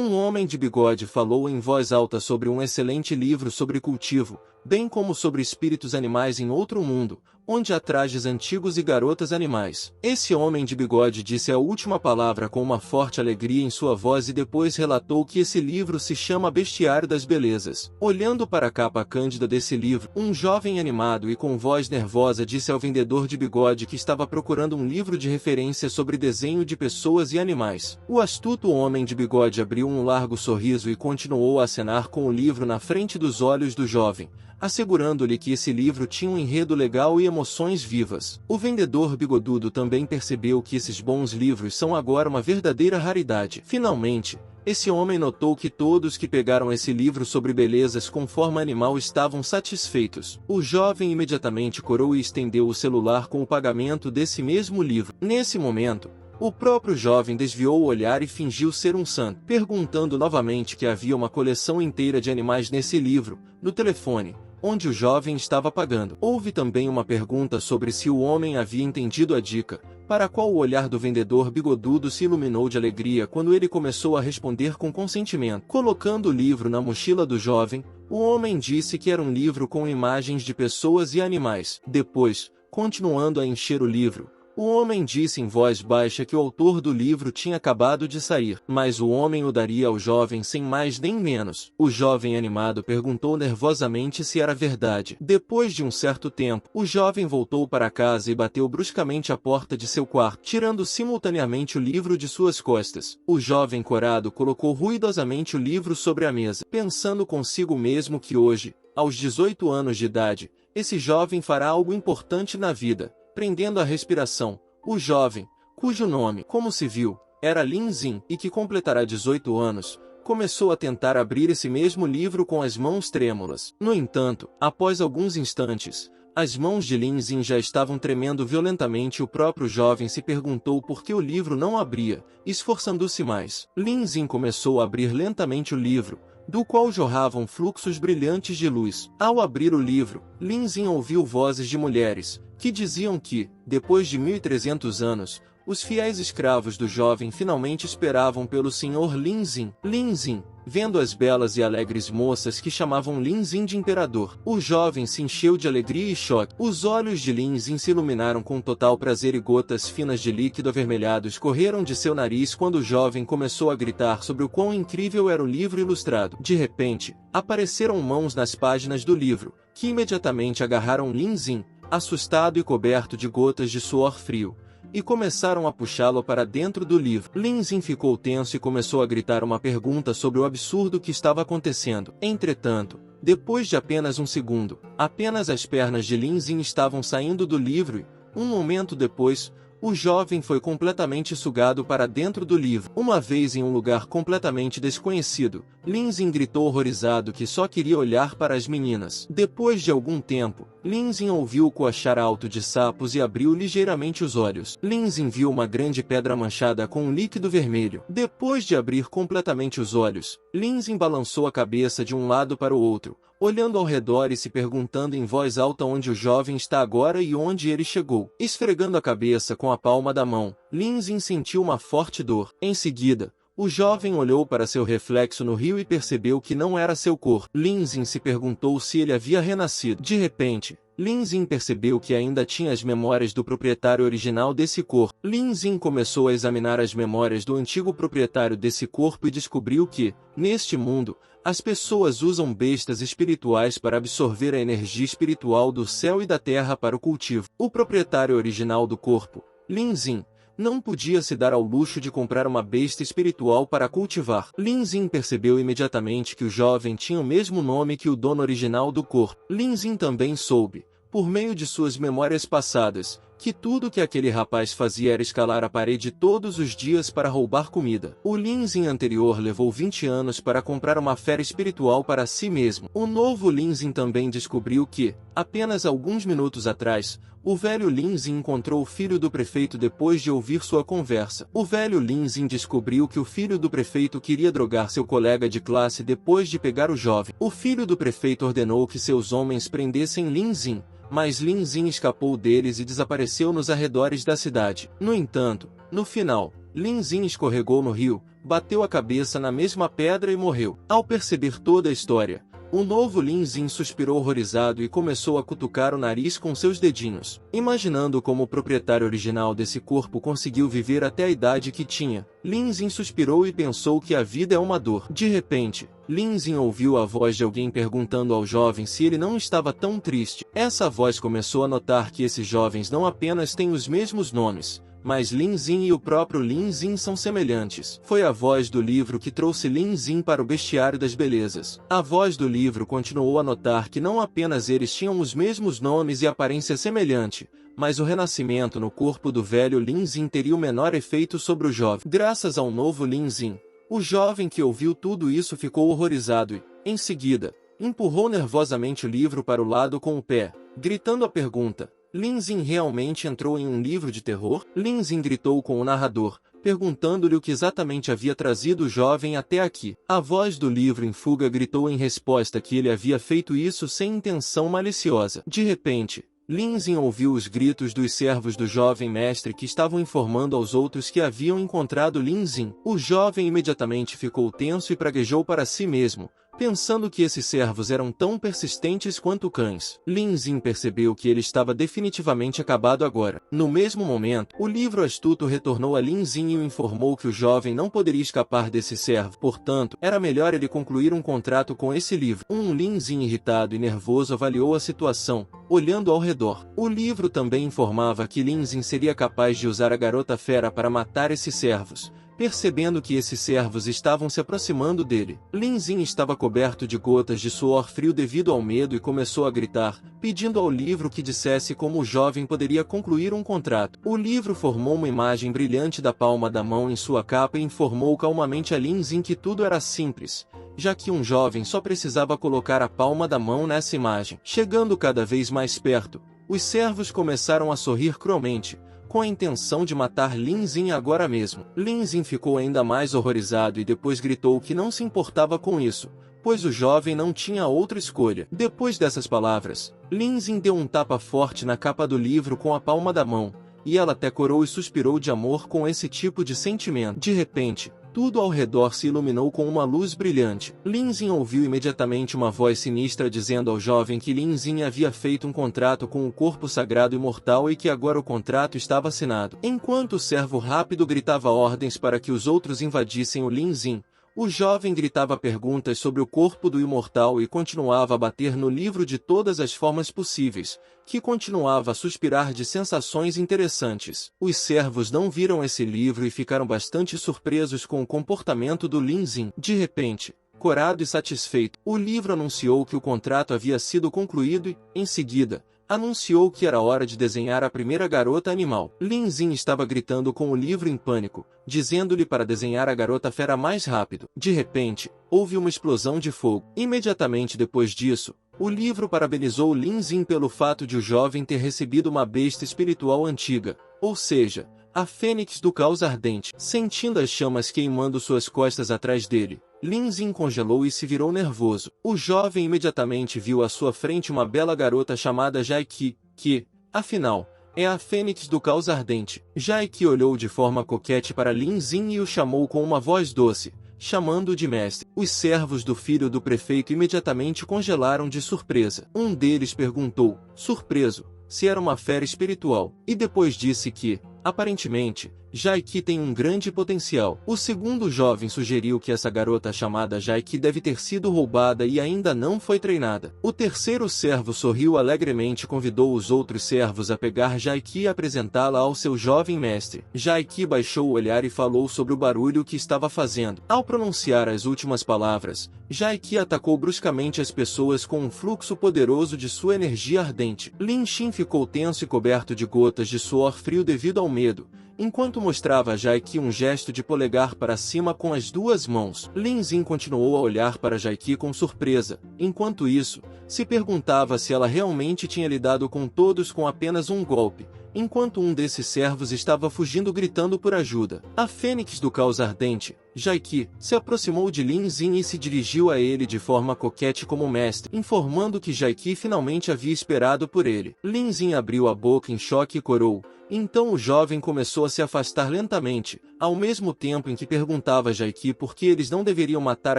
Um homem de bigode falou em voz alta sobre um excelente livro sobre cultivo, bem como sobre espíritos animais em outro mundo, onde há trajes antigos e garotas animais. Esse homem de bigode disse a última palavra com uma forte alegria em sua voz e depois relatou que esse livro se chama Bestiário das Belezas. Olhando para a capa cândida desse livro, um jovem animado e com voz nervosa disse ao vendedor de bigode que estava procurando um livro de referência sobre desenho de pessoas e animais. O astuto homem de bigode abriu um largo sorriso e continuou a acenar com o livro na frente dos olhos do jovem, assegurando-lhe que esse livro tinha um enredo legal e emoções vivas. O vendedor bigodudo também percebeu que esses bons livros são agora uma verdadeira raridade. Finalmente, esse homem notou que todos que pegaram esse livro sobre belezas com forma animal estavam satisfeitos. O jovem imediatamente corou e estendeu o celular com o pagamento desse mesmo livro. Nesse momento, o próprio jovem desviou o olhar e fingiu ser um santo, perguntando novamente que havia uma coleção inteira de animais nesse livro, no telefone, onde o jovem estava pagando. Houve também uma pergunta sobre se o homem havia entendido a dica, para a qual o olhar do vendedor bigodudo se iluminou de alegria quando ele começou a responder com consentimento. Colocando o livro na mochila do jovem, o homem disse que era um livro com imagens de pessoas e animais. Depois, continuando a encher o livro, o homem disse em voz baixa que o autor do livro tinha acabado de sair, mas o homem o daria ao jovem sem mais nem menos. O jovem animado perguntou nervosamente se era verdade. Depois de um certo tempo, o jovem voltou para casa e bateu bruscamente a porta de seu quarto, tirando simultaneamente o livro de suas costas. O jovem corado colocou ruidosamente o livro sobre a mesa, pensando consigo mesmo que hoje, aos 18 anos de idade, esse jovem fará algo importante na vida. Prendendo a respiração, o jovem, cujo nome, como se viu, era Lin Zin e que completará 18 anos, começou a tentar abrir esse mesmo livro com as mãos trêmulas. No entanto, após alguns instantes, as mãos de Lin Zin já estavam tremendo violentamente e o próprio jovem se perguntou por que o livro não abria, esforçando-se mais. Lin Zin começou a abrir lentamente o livro, do qual jorravam fluxos brilhantes de luz. Ao abrir o livro, Lin Zin ouviu vozes de mulheres, que diziam que, depois de 1300 anos, os fiéis escravos do jovem finalmente esperavam pelo Sr. Lin Zin. Lin Zin, vendo as belas e alegres moças que chamavam Lin Zin de imperador, o jovem se encheu de alegria e choque. Os olhos de Lin Zin se iluminaram com total prazer e gotas finas de líquido avermelhado escorreram de seu nariz quando o jovem começou a gritar sobre o quão incrível era o livro ilustrado. De repente, apareceram mãos nas páginas do livro, que imediatamente agarraram Lin Zin, assustado e coberto de gotas de suor frio, e começaram a puxá-lo para dentro do livro. Lin Zin ficou tenso e começou a gritar uma pergunta sobre o absurdo que estava acontecendo. Entretanto, depois de apenas um segundo, apenas as pernas de Lin Zin estavam saindo do livro e, um momento depois, o jovem foi completamente sugado para dentro do livro. Uma vez em um lugar completamente desconhecido, Lin Zin gritou horrorizado que só queria olhar para as meninas. Depois de algum tempo, Lin Zin ouviu o coachar alto de sapos e abriu ligeiramente os olhos. Lin Zin viu uma grande pedra manchada com um líquido vermelho. Depois de abrir completamente os olhos, Lin Zin balançou a cabeça de um lado para o outro, olhando ao redor e se perguntando em voz alta onde o jovem está agora e onde ele chegou. Esfregando a cabeça com a palma da mão, Lin Zin sentiu uma forte dor. Em seguida, o jovem olhou para seu reflexo no rio e percebeu que não era seu corpo. Lin Zin se perguntou se ele havia renascido. De repente, Lin Zin percebeu que ainda tinha as memórias do proprietário original desse corpo. Lin Zin começou a examinar as memórias do antigo proprietário desse corpo e descobriu que, neste mundo, as pessoas usam bestas espirituais para absorver a energia espiritual do céu e da terra para o cultivo. O proprietário original do corpo, Lin Zin, não podia se dar ao luxo de comprar uma besta espiritual para cultivar. Lin Zin percebeu imediatamente que o jovem tinha o mesmo nome que o dono original do corpo. Lin Zin também soube, por meio de suas memórias passadas, que tudo que aquele rapaz fazia era escalar a parede todos os dias para roubar comida. O Lin Zin anterior levou 20 anos para comprar uma fera espiritual para si mesmo. O novo Lin Zin também descobriu que, apenas alguns minutos atrás, o velho Lin Zin encontrou o filho do prefeito depois de ouvir sua conversa. O velho Lin Zin descobriu que o filho do prefeito queria drogar seu colega de classe depois de pegar o jovem. O filho do prefeito ordenou que seus homens prendessem Lin Zin, mas Lin Zin escapou deles e desapareceu nos arredores da cidade. No entanto, no final, Lin Zin escorregou no rio, bateu a cabeça na mesma pedra e morreu. Ao perceber toda a história, o novo Lin Zin suspirou horrorizado e começou a cutucar o nariz com seus dedinhos, imaginando como o proprietário original desse corpo conseguiu viver até a idade que tinha. Lin Zin suspirou e pensou que a vida é uma dor. De repente, Lin Zin ouviu a voz de alguém perguntando ao jovem se ele não estava tão triste. Essa voz começou a notar que esses jovens não apenas têm os mesmos nomes, mas Lin Zin e o próprio Lin Zin são semelhantes. Foi a voz do livro que trouxe Lin Zin para o bestiário das belezas. A voz do livro continuou a notar que não apenas eles tinham os mesmos nomes e aparência semelhante, mas o renascimento no corpo do velho Lin Zin teria o menor efeito sobre o jovem. Graças ao novo Lin Zin, o jovem que ouviu tudo isso ficou horrorizado e, em seguida, empurrou nervosamente o livro para o lado com o pé, gritando a pergunta: Lin Zin realmente entrou em um livro de terror? Lin Zin gritou com o narrador, perguntando-lhe o que exatamente havia trazido o jovem até aqui. A voz do livro em fuga gritou em resposta que ele havia feito isso sem intenção maliciosa. De repente, Lin Zin ouviu os gritos dos servos do jovem mestre que estavam informando aos outros que haviam encontrado Lin Zin. O jovem imediatamente ficou tenso e praguejou para si mesmo, pensando que esses servos eram tão persistentes quanto cães. Lin Zin percebeu que ele estava definitivamente acabado agora. No mesmo momento, o livro astuto retornou a Lin Zin e o informou que o jovem não poderia escapar desse servo. Portanto, era melhor ele concluir um contrato com esse livro. Lin Zin irritado e nervoso avaliou a situação, olhando ao redor. O livro também informava que Lin Zin seria capaz de usar a garota fera para matar esses servos. Percebendo que esses servos estavam se aproximando dele, Lin Zin estava coberto de gotas de suor frio devido ao medo e começou a gritar, pedindo ao livro que dissesse como o jovem poderia concluir um contrato. O livro formou uma imagem brilhante da palma da mão em sua capa e informou calmamente a Lin Zin que tudo era simples, já que um jovem só precisava colocar a palma da mão nessa imagem. Chegando cada vez mais perto, os servos começaram a sorrir cruelmente, com a intenção de matar Lin Zin agora mesmo. Lin Zin ficou ainda mais horrorizado e depois gritou que não se importava com isso, pois o jovem não tinha outra escolha. Depois dessas palavras, Lin Zin deu um tapa forte na capa do livro com a palma da mão, e ela até corou e suspirou de amor com esse tipo de sentimento. De repente, tudo ao redor se iluminou com uma luz brilhante. Lin Zin ouviu imediatamente uma voz sinistra dizendo ao jovem que Lin Zin havia feito um contrato com o corpo sagrado imortal e que agora o contrato estava assinado. Enquanto o servo rápido gritava ordens para que os outros invadissem o Lin Zin, o jovem gritava perguntas sobre o corpo do imortal e continuava a bater no livro de todas as formas possíveis, que continuava a suspirar de sensações interessantes. Os servos não viram esse livro e ficaram bastante surpresos com o comportamento do Lin Zin. De repente, corado e satisfeito, o livro anunciou que o contrato havia sido concluído e, em seguida, anunciou que era hora de desenhar a primeira garota animal. Lin Zin estava gritando com o livro em pânico, dizendo-lhe para desenhar a garota fera mais rápido. De repente, houve uma explosão de fogo. Imediatamente depois disso, o livro parabenizou Lin Zin pelo fato de o jovem ter recebido uma besta espiritual antiga, ou seja, a fênix do caos ardente. Sentindo as chamas queimando suas costas atrás dele, Lin Zin congelou e se virou nervoso. O jovem imediatamente viu à sua frente uma bela garota chamada Jaiki, que, afinal, é a fênix do caos ardente. Jaiki olhou de forma coquete para Lin Zin e o chamou com uma voz doce, chamando-o de mestre. Os servos do filho do prefeito imediatamente congelaram de surpresa. Um deles perguntou, surpreso, se era uma fera espiritual, e depois disse que, aparentemente, Jaiki tem um grande potencial. O segundo jovem sugeriu que essa garota chamada Jaiki deve ter sido roubada e ainda não foi treinada. O terceiro servo sorriu alegremente e convidou os outros servos a pegar Jaiki e apresentá-la ao seu jovem mestre. Jaiki baixou o olhar e falou sobre o barulho que estava fazendo. Ao pronunciar as últimas palavras, Jaiki atacou bruscamente as pessoas com um fluxo poderoso de sua energia ardente. Lin Xin ficou tenso e coberto de gotas de suor frio devido ao medo, enquanto mostrava a Jaiki um gesto de polegar para cima com as duas mãos. Lin Zin continuou a olhar para Jaiki com surpresa. Enquanto isso, se perguntava se ela realmente tinha lidado com todos com apenas um golpe, enquanto um desses servos estava fugindo gritando por ajuda. A fênix do caos ardente, Jaiki se aproximou de Lin Xin e se dirigiu a ele de forma coquete como mestre, informando que Jaiki finalmente havia esperado por ele. Lin Xin abriu a boca em choque e corou. Então o jovem começou a se afastar lentamente, ao mesmo tempo em que perguntava a Jaiki por que eles não deveriam matar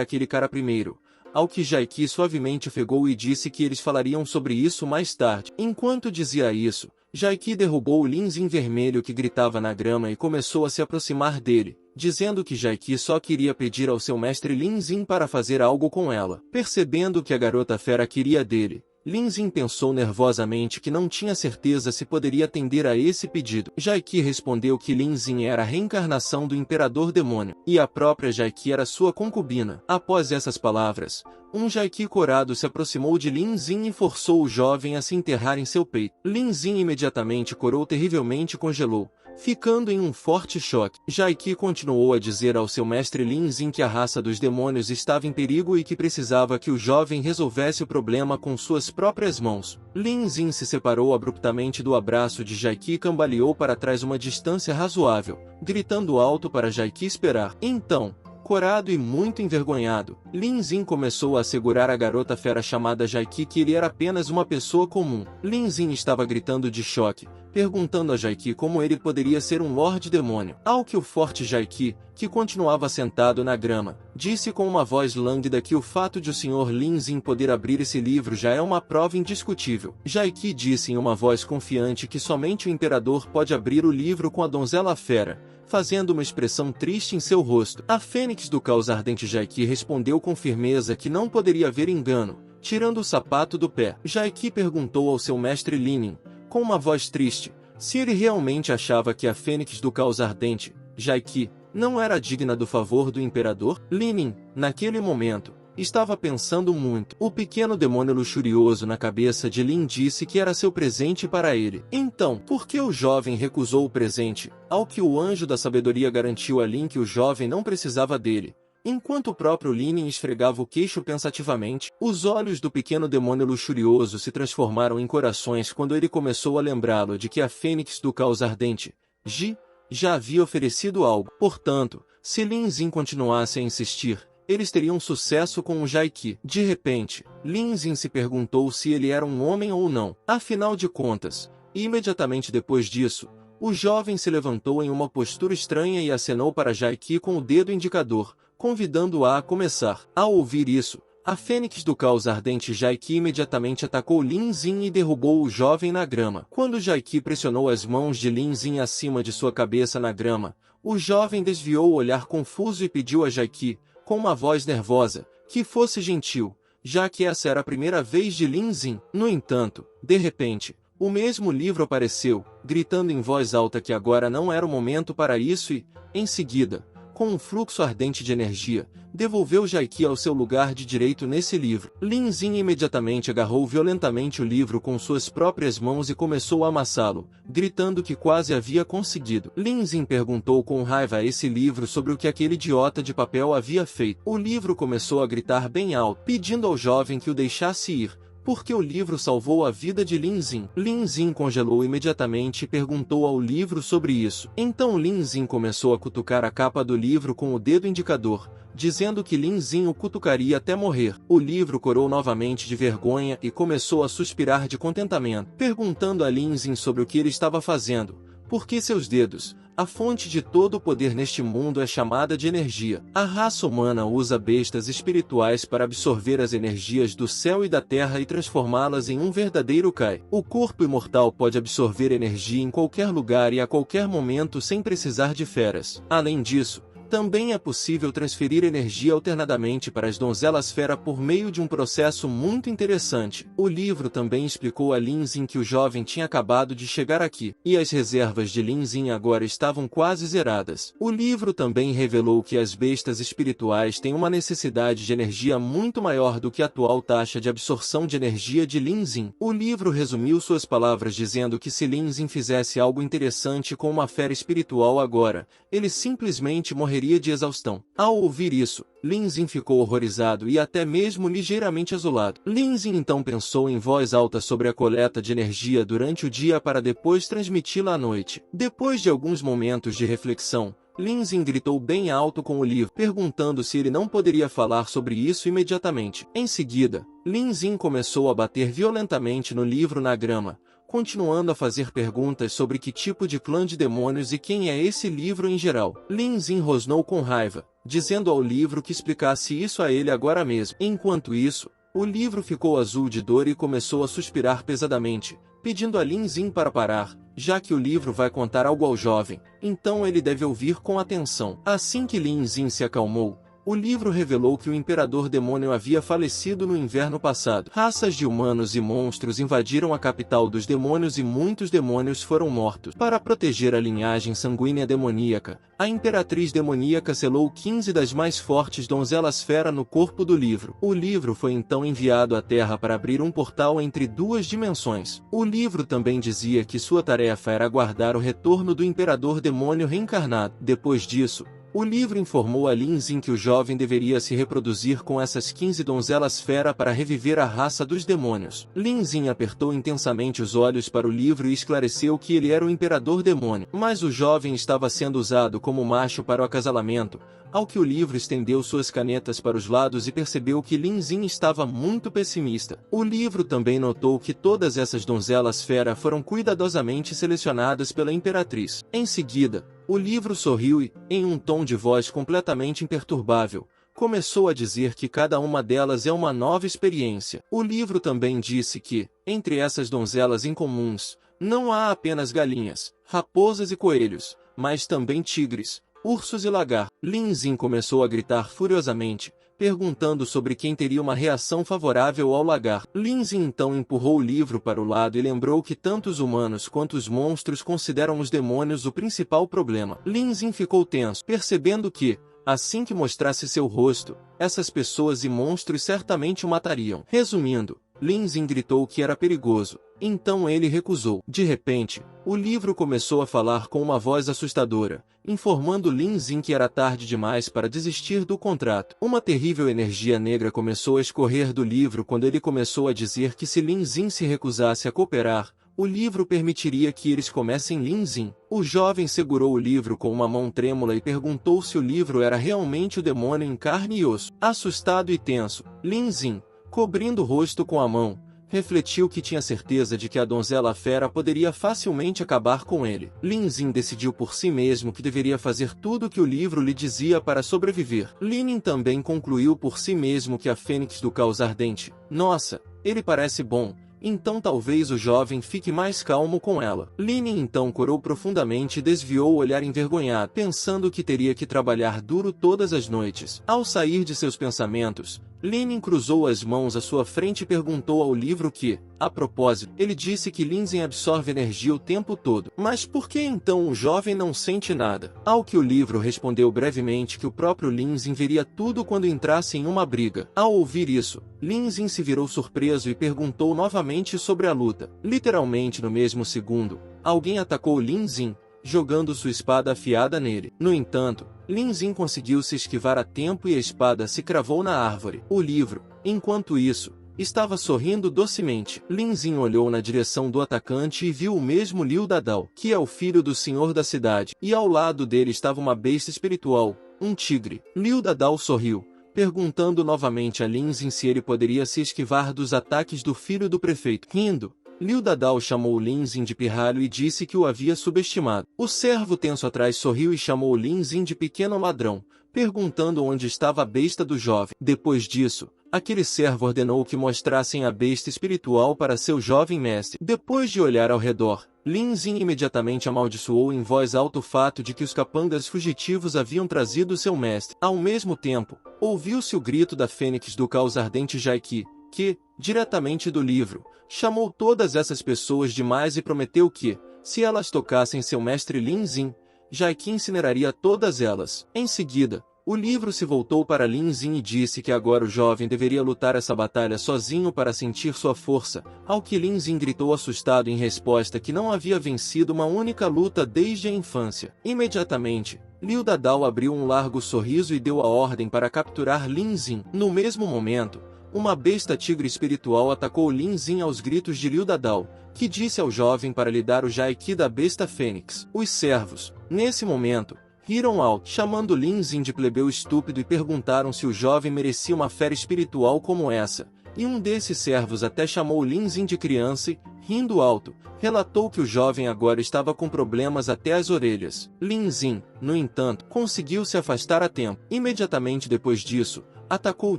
aquele cara primeiro. Ao que Jaiki suavemente ofegou e disse que eles falariam sobre isso mais tarde. Enquanto dizia isso, Jaiki derrubou o Lin Xin vermelho que gritava na grama e começou a se aproximar dele, dizendo que Jaiki só queria pedir ao seu mestre Lin Xin para fazer algo com ela. Percebendo que a garota fera queria dele, Lin Xin pensou nervosamente que não tinha certeza se poderia atender a esse pedido. Jaiki respondeu que Lin Xin era a reencarnação do Imperador Demônio, e a própria Jaiki era sua concubina. Após essas palavras, um Jaiki corado se aproximou de Lin Xin e forçou o jovem a se enterrar em seu peito. Lin Xin imediatamente corou terrivelmente e congelou, ficando em um forte choque. Jaiki continuou a dizer ao seu mestre Lin Xin que a raça dos demônios estava em perigo e que precisava que o jovem resolvesse o problema com suas próprias mãos. Lin Xin se separou abruptamente do abraço de Jaiki e cambaleou para trás uma distância razoável, gritando alto para Jaiki esperar. Então, corado e muito envergonhado, Lin Xin começou a assegurar à garota fera chamada Jaiki que ele era apenas uma pessoa comum. Lin Xin estava gritando de choque, perguntando a Jaiki como ele poderia ser um Lorde Demônio. Ao que o forte Jaiki, que continuava sentado na grama, disse com uma voz lânguida que o fato de o Sr. Lin Xin poder abrir esse livro já é uma prova indiscutível. Jaiki disse em uma voz confiante que somente o Imperador pode abrir o livro com a donzela fera, fazendo uma expressão triste em seu rosto. A Fênix do Caos Ardente Jaiki respondeu com firmeza que não poderia haver engano, tirando o sapato do pé. Jaiki perguntou ao seu mestre Linin, com uma voz triste, se ele realmente achava que a Fênix do Caos Ardente, Jaiki, não era digna do favor do Imperador. Linin, naquele momento, estava pensando muito. O pequeno demônio luxurioso na cabeça de Lin disse que era seu presente para ele. Então, por que o jovem recusou o presente, ao que o anjo da sabedoria garantiu a Lin que o jovem não precisava dele? Enquanto o próprio Linin esfregava o queixo pensativamente, os olhos do pequeno demônio luxurioso se transformaram em corações quando ele começou a lembrá-lo de que a Fênix do Caos Ardente, Ji, já havia oferecido algo. Portanto, se Lin Xin continuasse a insistir, eles teriam sucesso com o Jaiki. De repente, Lin Xin se perguntou se ele era um homem ou não. Afinal de contas, imediatamente depois disso, o jovem se levantou em uma postura estranha e acenou para Jaiki com o dedo indicador, convidando-a a começar. Ao ouvir isso, a Fênix do Caos Ardente Jaiki imediatamente atacou Lin Xin e derrubou o jovem na grama. Quando Jaiki pressionou as mãos de Lin Xin acima de sua cabeça na grama, o jovem desviou o olhar confuso e pediu a Jaiki, com uma voz nervosa, que fosse gentil, já que essa era a primeira vez de Lin Xin. No entanto, de repente, o mesmo livro apareceu, gritando em voz alta que agora não era o momento para isso e, em seguida, com um fluxo ardente de energia, devolveu Jaiki ao seu lugar de direito nesse livro. Lin Xin imediatamente agarrou violentamente o livro com suas próprias mãos e começou a amassá-lo, gritando que quase havia conseguido. Lin Xin perguntou com raiva a esse livro sobre o que aquele idiota de papel havia feito. O livro começou a gritar bem alto, pedindo ao jovem que o deixasse ir, porque o livro salvou a vida de Lin Xin. Lin Xin congelou imediatamente e perguntou ao livro sobre isso. Então Lin Xin começou a cutucar a capa do livro com o dedo indicador, dizendo que Lin Xin o cutucaria até morrer. O livro corou novamente de vergonha e começou a suspirar de contentamento, perguntando a Lin Xin sobre o que ele estava fazendo, porque seus dedos, a fonte de todo o poder neste mundo, é chamada de energia. A raça humana usa bestas espirituais para absorver as energias do céu e da terra e transformá-las em um verdadeiro Kai. O corpo imortal pode absorver energia em qualquer lugar e a qualquer momento sem precisar de feras. Além disso, também é possível transferir energia alternadamente para as donzelas fera por meio de um processo muito interessante. O livro também explicou a Lin Xin que o jovem tinha acabado de chegar aqui, e as reservas de Lin Xin agora estavam quase zeradas. O livro também revelou que as bestas espirituais têm uma necessidade de energia muito maior do que a atual taxa de absorção de energia de Lin Xin. O livro resumiu suas palavras dizendo que se Lin Xin fizesse algo interessante com uma fera espiritual agora, ele simplesmente morreria de exaustão. Ao ouvir isso, Lin Xin ficou horrorizado e até mesmo ligeiramente azulado. Lin Xin então pensou em voz alta sobre a coleta de energia durante o dia para depois transmiti-la à noite. Depois de alguns momentos de reflexão, Lin Xin gritou bem alto com o livro, perguntando se ele não poderia falar sobre isso imediatamente. Em seguida, Lin Xin começou a bater violentamente no livro na grama, continuando a fazer perguntas sobre que tipo de clã de demônios e quem é esse livro em geral. Lin Xin rosnou com raiva, dizendo ao livro que explicasse isso a ele agora mesmo. Enquanto isso, o livro ficou azul de dor e começou a suspirar pesadamente, pedindo a Lin Xin para parar, já que o livro vai contar algo ao jovem, então ele deve ouvir com atenção. Assim que Lin Xin se acalmou, o livro revelou que o Imperador Demônio havia falecido no inverno passado. Raças de humanos e monstros invadiram a capital dos demônios e muitos demônios foram mortos. Para proteger a linhagem sanguínea demoníaca, a Imperatriz Demoníaca selou 15 das mais fortes donzelas fera no corpo do livro. O livro foi então enviado à Terra para abrir um portal entre duas dimensões. O livro também dizia que sua tarefa era aguardar o retorno do Imperador Demônio reencarnado. Depois disso, o livro informou a Lin Xin que o jovem deveria se reproduzir com essas 15 donzelas fera para reviver a raça dos demônios. Lin Xin apertou intensamente os olhos para o livro e esclareceu que ele era o Imperador Demônio. Mas o jovem estava sendo usado como macho para o acasalamento, ao que o livro estendeu suas canetas para os lados e percebeu que Lin Xin estava muito pessimista. O livro também notou que todas essas donzelas fera foram cuidadosamente selecionadas pela Imperatriz. Em seguida, o livro sorriu e, em um tom de voz completamente imperturbável, começou a dizer que cada uma delas é uma nova experiência. O livro também disse que, entre essas donzelas incomuns, não há apenas galinhas, raposas e coelhos, mas também tigres, ursos e lagartos. Lin Xin começou a gritar furiosamente, perguntando sobre quem teria uma reação favorável ao lagarto. Lin Xin então empurrou o livro para o lado e lembrou que tanto os humanos quanto os monstros consideram os demônios o principal problema. Lin Xin ficou tenso, percebendo que, assim que mostrasse seu rosto, essas pessoas e monstros certamente o matariam. Resumindo, Lin Xin gritou que era perigoso, então ele recusou. De repente, o livro começou a falar com uma voz assustadora, informando Lin Xin que era tarde demais para desistir do contrato. Uma terrível energia negra começou a escorrer do livro quando ele começou a dizer que se Lin Xin se recusasse a cooperar, o livro permitiria que eles comessem Lin Xin. O jovem segurou o livro com uma mão trêmula e perguntou se o livro era realmente o demônio em carne e osso. Assustado e tenso, Lin Xin, cobrindo o rosto com a mão, refletiu que tinha certeza de que a donzela fera poderia facilmente acabar com ele. Lin Xin decidiu por si mesmo que deveria fazer tudo o que o livro lhe dizia para sobreviver. Lin também concluiu por si mesmo que a fênix do caos ardente, nossa, ele parece bom, então talvez o jovem fique mais calmo com ela. Lin então corou profundamente e desviou o olhar envergonhado, pensando que teria que trabalhar duro todas as noites. Ao sair de seus pensamentos, Lin cruzou as mãos à sua frente e perguntou ao livro que, a propósito, ele disse que Lin Xin absorve energia o tempo todo. Mas por que então o jovem não sente nada? Ao que o livro respondeu brevemente que o próprio Lin Xin veria tudo quando entrasse em uma briga. Ao ouvir isso, Lin Xin se virou surpreso e perguntou novamente sobre a luta. Literalmente no mesmo segundo, alguém atacou Lin Xin, jogando sua espada afiada nele. No entanto, Lin Xin conseguiu se esquivar a tempo e a espada se cravou na árvore. O livro, enquanto isso, estava sorrindo docemente. Lin Xin olhou na direção do atacante e viu o mesmo Liu Dadao, que é o filho do senhor da cidade, e ao lado dele estava uma besta espiritual, um tigre. Liu Dadao sorriu, perguntando novamente a Lin Xin se ele poderia se esquivar dos ataques do filho do prefeito. Rindo, Liu Dadao chamou Lin Xin de pirralho e disse que o havia subestimado. O servo tenso atrás sorriu e chamou Lin Xin de pequeno ladrão, perguntando onde estava a besta do jovem. Depois disso, aquele servo ordenou que mostrassem a besta espiritual para seu jovem mestre. Depois de olhar ao redor, Lin Xin imediatamente amaldiçoou em voz alta o fato de que os capangas fugitivos haviam trazido seu mestre. Ao mesmo tempo, ouviu-se o grito da fênix do caos ardente Jaiki, que, diretamente do livro, chamou todas essas pessoas demais e prometeu que, se elas tocassem seu mestre Lin Xin, Jaiki incineraria todas elas. Em seguida, o livro se voltou para Lin Xin e disse que agora o jovem deveria lutar essa batalha sozinho para sentir sua força, ao que Lin Xin gritou assustado em resposta que não havia vencido uma única luta desde a infância. Imediatamente, Liu Dadao abriu um largo sorriso e deu a ordem para capturar Lin Xin. No mesmo momento, uma besta tigre espiritual atacou Lin Xin aos gritos de Liu Dadao, que disse ao jovem para lhe dar o Jaiki da besta fênix. Os servos, nesse momento, riram alto, chamando Lin Xin de plebeu estúpido, e perguntaram se o jovem merecia uma fera espiritual como essa. E um desses servos até chamou Lin Xin de criança e, rindo alto, relatou que o jovem agora estava com problemas até as orelhas. Lin Xin, no entanto, conseguiu se afastar a tempo. Imediatamente depois disso, atacou o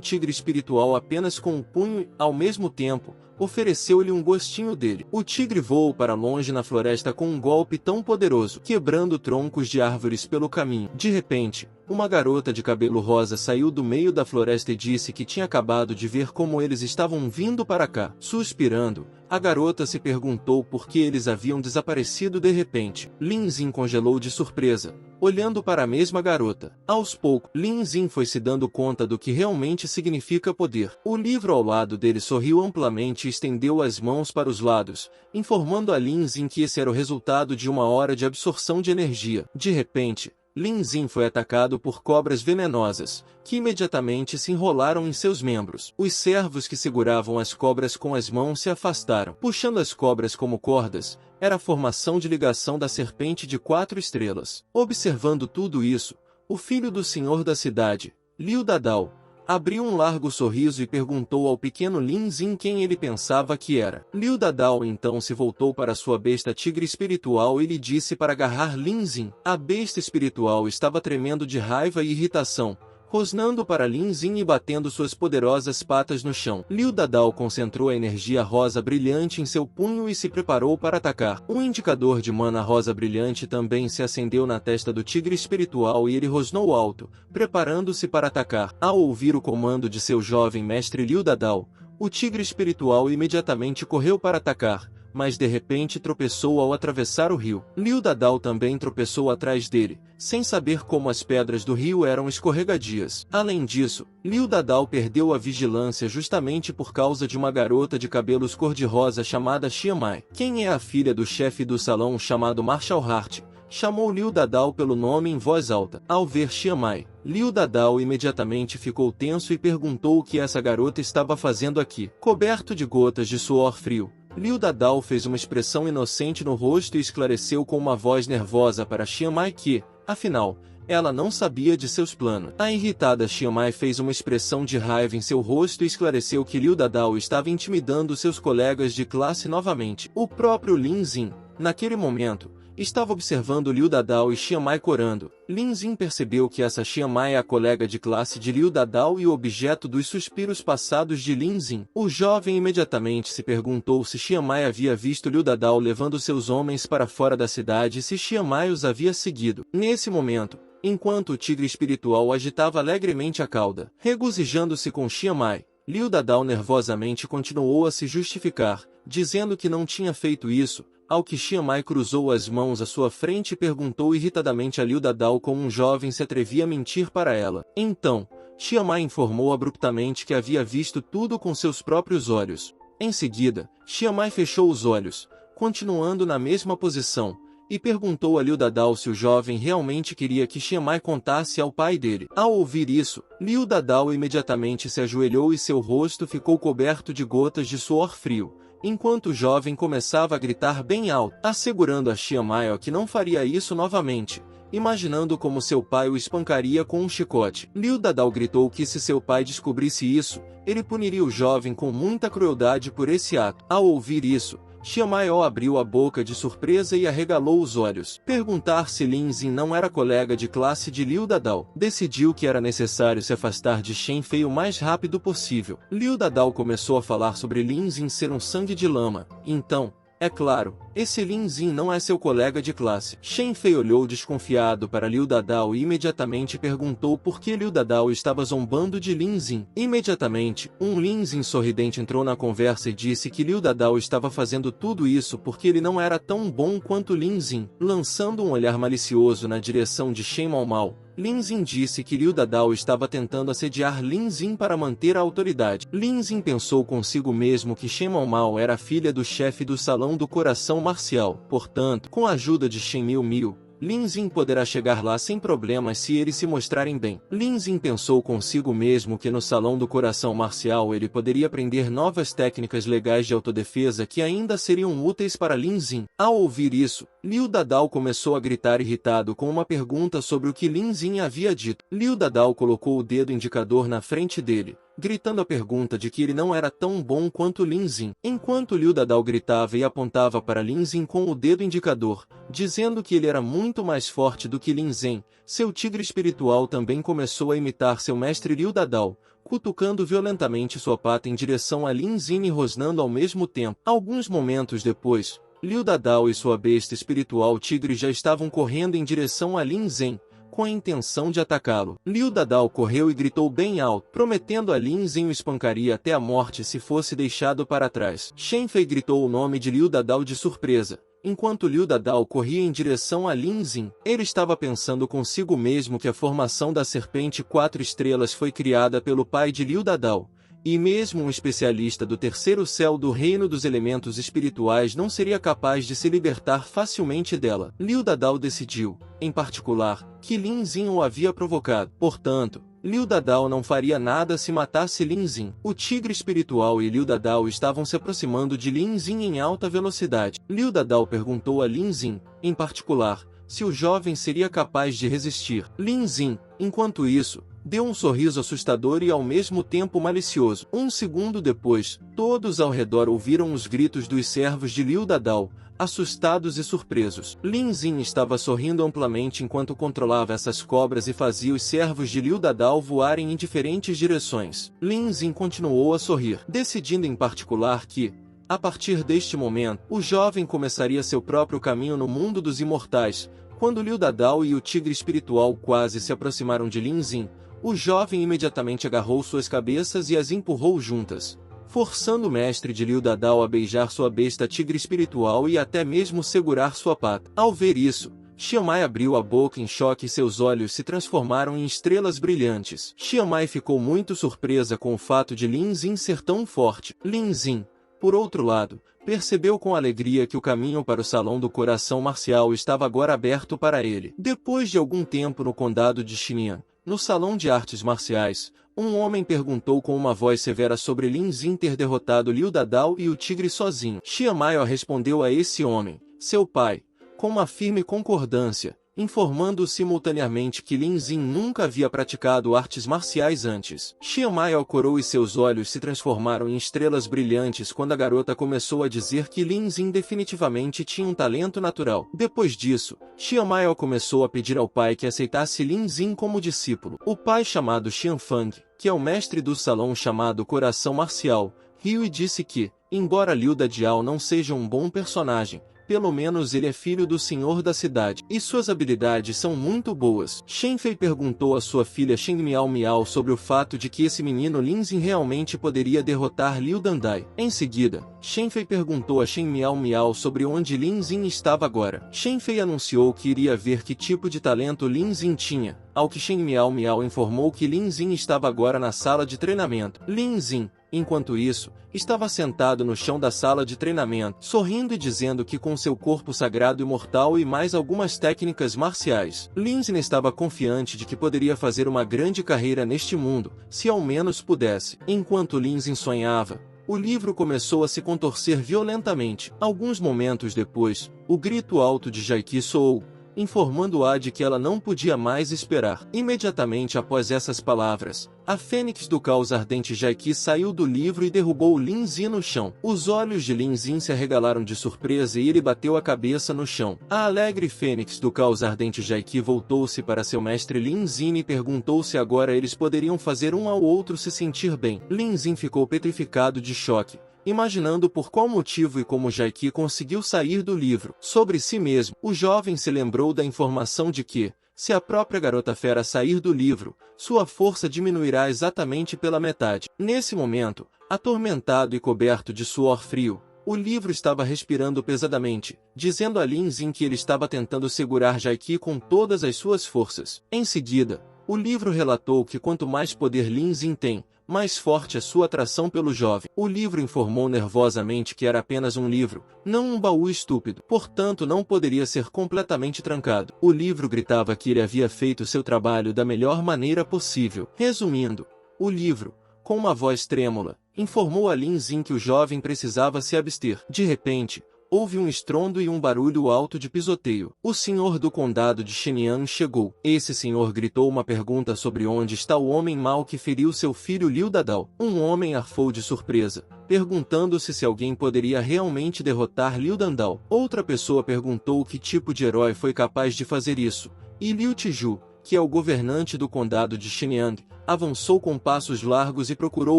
tigre espiritual apenas com um punho e, ao mesmo tempo, ofereceu-lhe um gostinho dele. O tigre voou para longe na floresta com um golpe tão poderoso, quebrando troncos de árvores pelo caminho. De repente, uma garota de cabelo rosa saiu do meio da floresta e disse que tinha acabado de ver como eles estavam vindo para cá. Suspirando, a garota se perguntou por que eles haviam desaparecido de repente. Lin Xin congelou de surpresa, olhando para a mesma garota. Aos poucos, Lin Xin foi se dando conta do que realmente significa poder. O livro ao lado dele sorriu amplamente e estendeu as mãos para os lados, informando a Lin Xin que esse era o resultado de uma hora de absorção de energia. De repente, Lin Xin foi atacado por cobras venenosas, que imediatamente se enrolaram em seus membros. Os servos que seguravam as cobras com as mãos se afastaram, puxando as cobras como cordas. Era a formação de ligação da serpente de 4 estrelas. Observando tudo isso, o filho do senhor da cidade, Liu Dadao, abriu um largo sorriso e perguntou ao pequeno Lin Xin quem ele pensava que era. Liu Dadao então se voltou para sua besta tigre espiritual e lhe disse para agarrar Lin Xin. A besta espiritual estava tremendo de raiva e irritação, rosnando para Lin Xin e batendo suas poderosas patas no chão. Liu Dadao concentrou a energia rosa brilhante em seu punho e se preparou para atacar. Um indicador de mana rosa brilhante também se acendeu na testa do tigre espiritual e ele rosnou alto, preparando-se para atacar. Ao ouvir o comando de seu jovem mestre Liu Dadao, o tigre espiritual imediatamente correu para atacar, mas de repente tropeçou ao atravessar o rio. Liu Dadao também tropeçou atrás dele, sem saber como as pedras do rio eram escorregadias. Além disso, Liu Dadao perdeu a vigilância justamente por causa de uma garota de cabelos cor-de-rosa chamada Xia Mai. Quem é a filha do chefe do salão chamado Marshall Hart? Chamou Liu Dadao pelo nome em voz alta. Ao ver Xia Mai, Liu Dadao imediatamente ficou tenso e perguntou o que essa garota estava fazendo aqui. Coberto de gotas de suor frio, Liu Dadao fez uma expressão inocente no rosto e esclareceu com uma voz nervosa para Xia Mai que, afinal, ela não sabia de seus planos. A irritada Xia Mai fez uma expressão de raiva em seu rosto e esclareceu que Liu Dadao estava intimidando seus colegas de classe novamente. O próprio Lin Xin, naquele momento, estava observando Liu Dadao e Xia Mai corando. Lin Xin percebeu que essa Xia Mai é a colega de classe de Liu Dadao e o objeto dos suspiros passados de Lin Xin. O jovem imediatamente se perguntou se Xia Mai havia visto Liu Dadao levando seus homens para fora da cidade e se Xia Mai os havia seguido. Nesse momento, enquanto o tigre espiritual agitava alegremente a cauda, regozijando-se com Xia Mai, Liu Dadao nervosamente continuou a se justificar, dizendo que não tinha feito isso. Ao que Xia Mai cruzou as mãos à sua frente e perguntou irritadamente a Liu Dadao como um jovem se atrevia a mentir para ela. Então, Xia Mai informou abruptamente que havia visto tudo com seus próprios olhos. Em seguida, Xia Mai fechou os olhos, continuando na mesma posição, e perguntou a Liu Dadao se o jovem realmente queria que Xia Mai contasse ao pai dele. Ao ouvir isso, Liu Dadao imediatamente se ajoelhou e seu rosto ficou coberto de gotas de suor frio, enquanto o jovem começava a gritar bem alto, assegurando a Xia Mai que não faria isso novamente, imaginando como seu pai o espancaria com um chicote. Liu Dadao gritou que se seu pai descobrisse isso, ele puniria o jovem com muita crueldade por esse ato. Ao ouvir isso, Xia Mai abriu a boca de surpresa e arregalou os olhos. Perguntar se Lin Xin não era colega de classe de Liu Dadao. Decidiu que era necessário se afastar de Shen Fei o mais rápido possível. Liu Dadao começou a falar sobre Lin Xin ser um sangue de lama. Então, é claro, esse Lin Xin não é seu colega de classe. Shen Fei olhou desconfiado para Liu Dadao e imediatamente perguntou por que Liu Dadao estava zombando de Lin Xin. Imediatamente, um Lin Xin sorridente entrou na conversa e disse que Liu Dadao estava fazendo tudo isso porque ele não era tão bom quanto Lin Xin. Lançando um olhar malicioso na direção de Shen Maomao, Lin Xin disse que Liu Dadao estava tentando assediar Lin Xin para manter a autoridade. Lin Xin pensou consigo mesmo que Shen Maomao era filha do chefe do Salão do Coração Marcial. Portanto, com a ajuda de Shen Miu Miu, Lin Xin poderá chegar lá sem problemas se eles se mostrarem bem. Lin Xin pensou consigo mesmo que no Salão do Coração Marcial ele poderia aprender novas técnicas legais de autodefesa que ainda seriam úteis para Lin Xin. Ao ouvir isso, Liu Dadao começou a gritar irritado com uma pergunta sobre o que Lin Xin havia dito. Liu Dadao colocou o dedo indicador na frente dele, gritando a pergunta de que ele não era tão bom quanto Lin Xin. Enquanto Liu Dadao gritava e apontava para Lin Xin com o dedo indicador, dizendo que ele era muito mais forte do que Lin Xin, seu tigre espiritual também começou a imitar seu mestre Liu Dadao, cutucando violentamente sua pata em direção a Lin Xin e rosnando ao mesmo tempo. Alguns momentos depois, Liu Dadao e sua besta espiritual tigre já estavam correndo em direção a Lin Xin, com a intenção de atacá-lo. Liu Dadao correu e gritou bem alto, prometendo a Lin Xin o espancaria até a morte se fosse deixado para trás. Shen Fei gritou o nome de Liu Dadao de surpresa, enquanto Liu Dadao corria em direção a Lin Xin. Ele estava pensando consigo mesmo que a formação da Serpente 4 Estrelas foi criada pelo pai de Liu Dadao, e mesmo um especialista do terceiro céu do reino dos elementos espirituais não seria capaz de se libertar facilmente dela. Liu Dadao decidiu, em particular, que Lin Xin o havia provocado. Portanto, Liu Dadao não faria nada se matasse Lin Xin. O tigre espiritual e Liu Dadao estavam se aproximando de Lin Xin em alta velocidade. Liu Dadao perguntou a Lin Xin, em particular, se o jovem seria capaz de resistir. Lin Xin, enquanto isso, deu um sorriso assustador e ao mesmo tempo malicioso. Um segundo depois, todos ao redor ouviram os gritos dos servos de Liu Dadao, assustados e surpresos. Lin Xin estava sorrindo amplamente enquanto controlava essas cobras e fazia os servos de Liu Dadao voarem em diferentes direções. Lin Xin continuou a sorrir, decidindo em particular que, a partir deste momento, o jovem começaria seu próprio caminho no mundo dos imortais. Quando Liu Dadao e o tigre espiritual quase se aproximaram de Lin Xin, o jovem imediatamente agarrou suas cabeças e as empurrou juntas, forçando o mestre de Liu Dadao a beijar sua besta tigre espiritual e até mesmo segurar sua pata. Ao ver isso, Xiamai abriu a boca em choque e seus olhos se transformaram em estrelas brilhantes. Xiamai ficou muito surpresa com o fato de Lin Xin ser tão forte. Lin Xin, por outro lado, percebeu com alegria que o caminho para o Salão do Coração Marcial estava agora aberto para ele. Depois de algum tempo no condado de Xinyan, no Salão de Artes Marciais, um homem perguntou com uma voz severa sobre Lin Xin ter derrotado Liu Dadao e o tigre sozinho. Xiamai respondeu a esse homem, seu pai, com uma firme concordância, informando simultaneamente que Lin Xin nunca havia praticado artes marciais antes. Xiamai corou e seus olhos se transformaram em estrelas brilhantes quando a garota começou a dizer que Lin Xin definitivamente tinha um talento natural. Depois disso, Xiamai começou a pedir ao pai que aceitasse Lin Xin como discípulo. O pai chamado Xianfang, que é o mestre do salão chamado Coração Marcial, riu e disse que, embora Liu Dadao não seja um bom personagem, pelo menos ele é filho do senhor da cidade, e suas habilidades são muito boas. Shen Fei perguntou à sua filha Shen Miao Miao sobre o fato de que esse menino Lin Xin realmente poderia derrotar Liu Dandai. Em seguida, Shen Fei perguntou a Shen Miao Miao sobre onde Lin Xin estava agora. Shen Fei anunciou que iria ver que tipo de talento Lin Xin tinha, ao que Shen Miao Miao informou que Lin Xin estava agora na sala de treinamento. Lin Xin, enquanto isso, estava sentado no chão da sala de treinamento, sorrindo e dizendo que com seu corpo sagrado imortal e mais algumas técnicas marciais, Lin Xin estava confiante de que poderia fazer uma grande carreira neste mundo, se ao menos pudesse. Enquanto Lin Xin sonhava, o livro começou a se contorcer violentamente. Alguns momentos depois, o grito alto de Jaiki soou, informando-a de que ela não podia mais esperar. Imediatamente após essas palavras, a Fênix do Caos Ardente Jaiki saiu do livro e derrubou Lin Xin no chão. Os olhos de Lin Xin se arregalaram de surpresa e ele bateu a cabeça no chão. A alegre Fênix do Caos Ardente Jaiki voltou-se para seu mestre Lin Xin e perguntou se agora eles poderiam fazer um ao outro se sentir bem. Lin Xin ficou petrificado de choque, imaginando por qual motivo e como Jaiki conseguiu sair do livro. Sobre si mesmo, o jovem se lembrou da informação de que, se a própria garota fera sair do livro, sua força diminuirá exatamente pela metade. Nesse momento, atormentado e coberto de suor frio, o livro estava respirando pesadamente, dizendo a Lin Xin que ele estava tentando segurar Jaiki com todas as suas forças. Em seguida, o livro relatou que quanto mais poder Lin Xin tem, mais forte a sua atração pelo jovem. O livro informou nervosamente que era apenas um livro, não um baú estúpido, portanto não poderia ser completamente trancado. O livro gritava que ele havia feito seu trabalho da melhor maneira possível. Resumindo, o livro, com uma voz trêmula, informou a Lin Zin que o jovem precisava se abster. De repente, houve um estrondo e um barulho alto de pisoteio. O senhor do condado de Shenyang chegou. Esse senhor gritou uma pergunta sobre onde está o homem mau que feriu seu filho Liu Dadao. Um homem arfou de surpresa, perguntando-se se alguém poderia realmente derrotar Liu Dadao. Outra pessoa perguntou que tipo de herói foi capaz de fazer isso, e Liu Tiju, que é o governante do condado de Shenyang, avançou com passos largos e procurou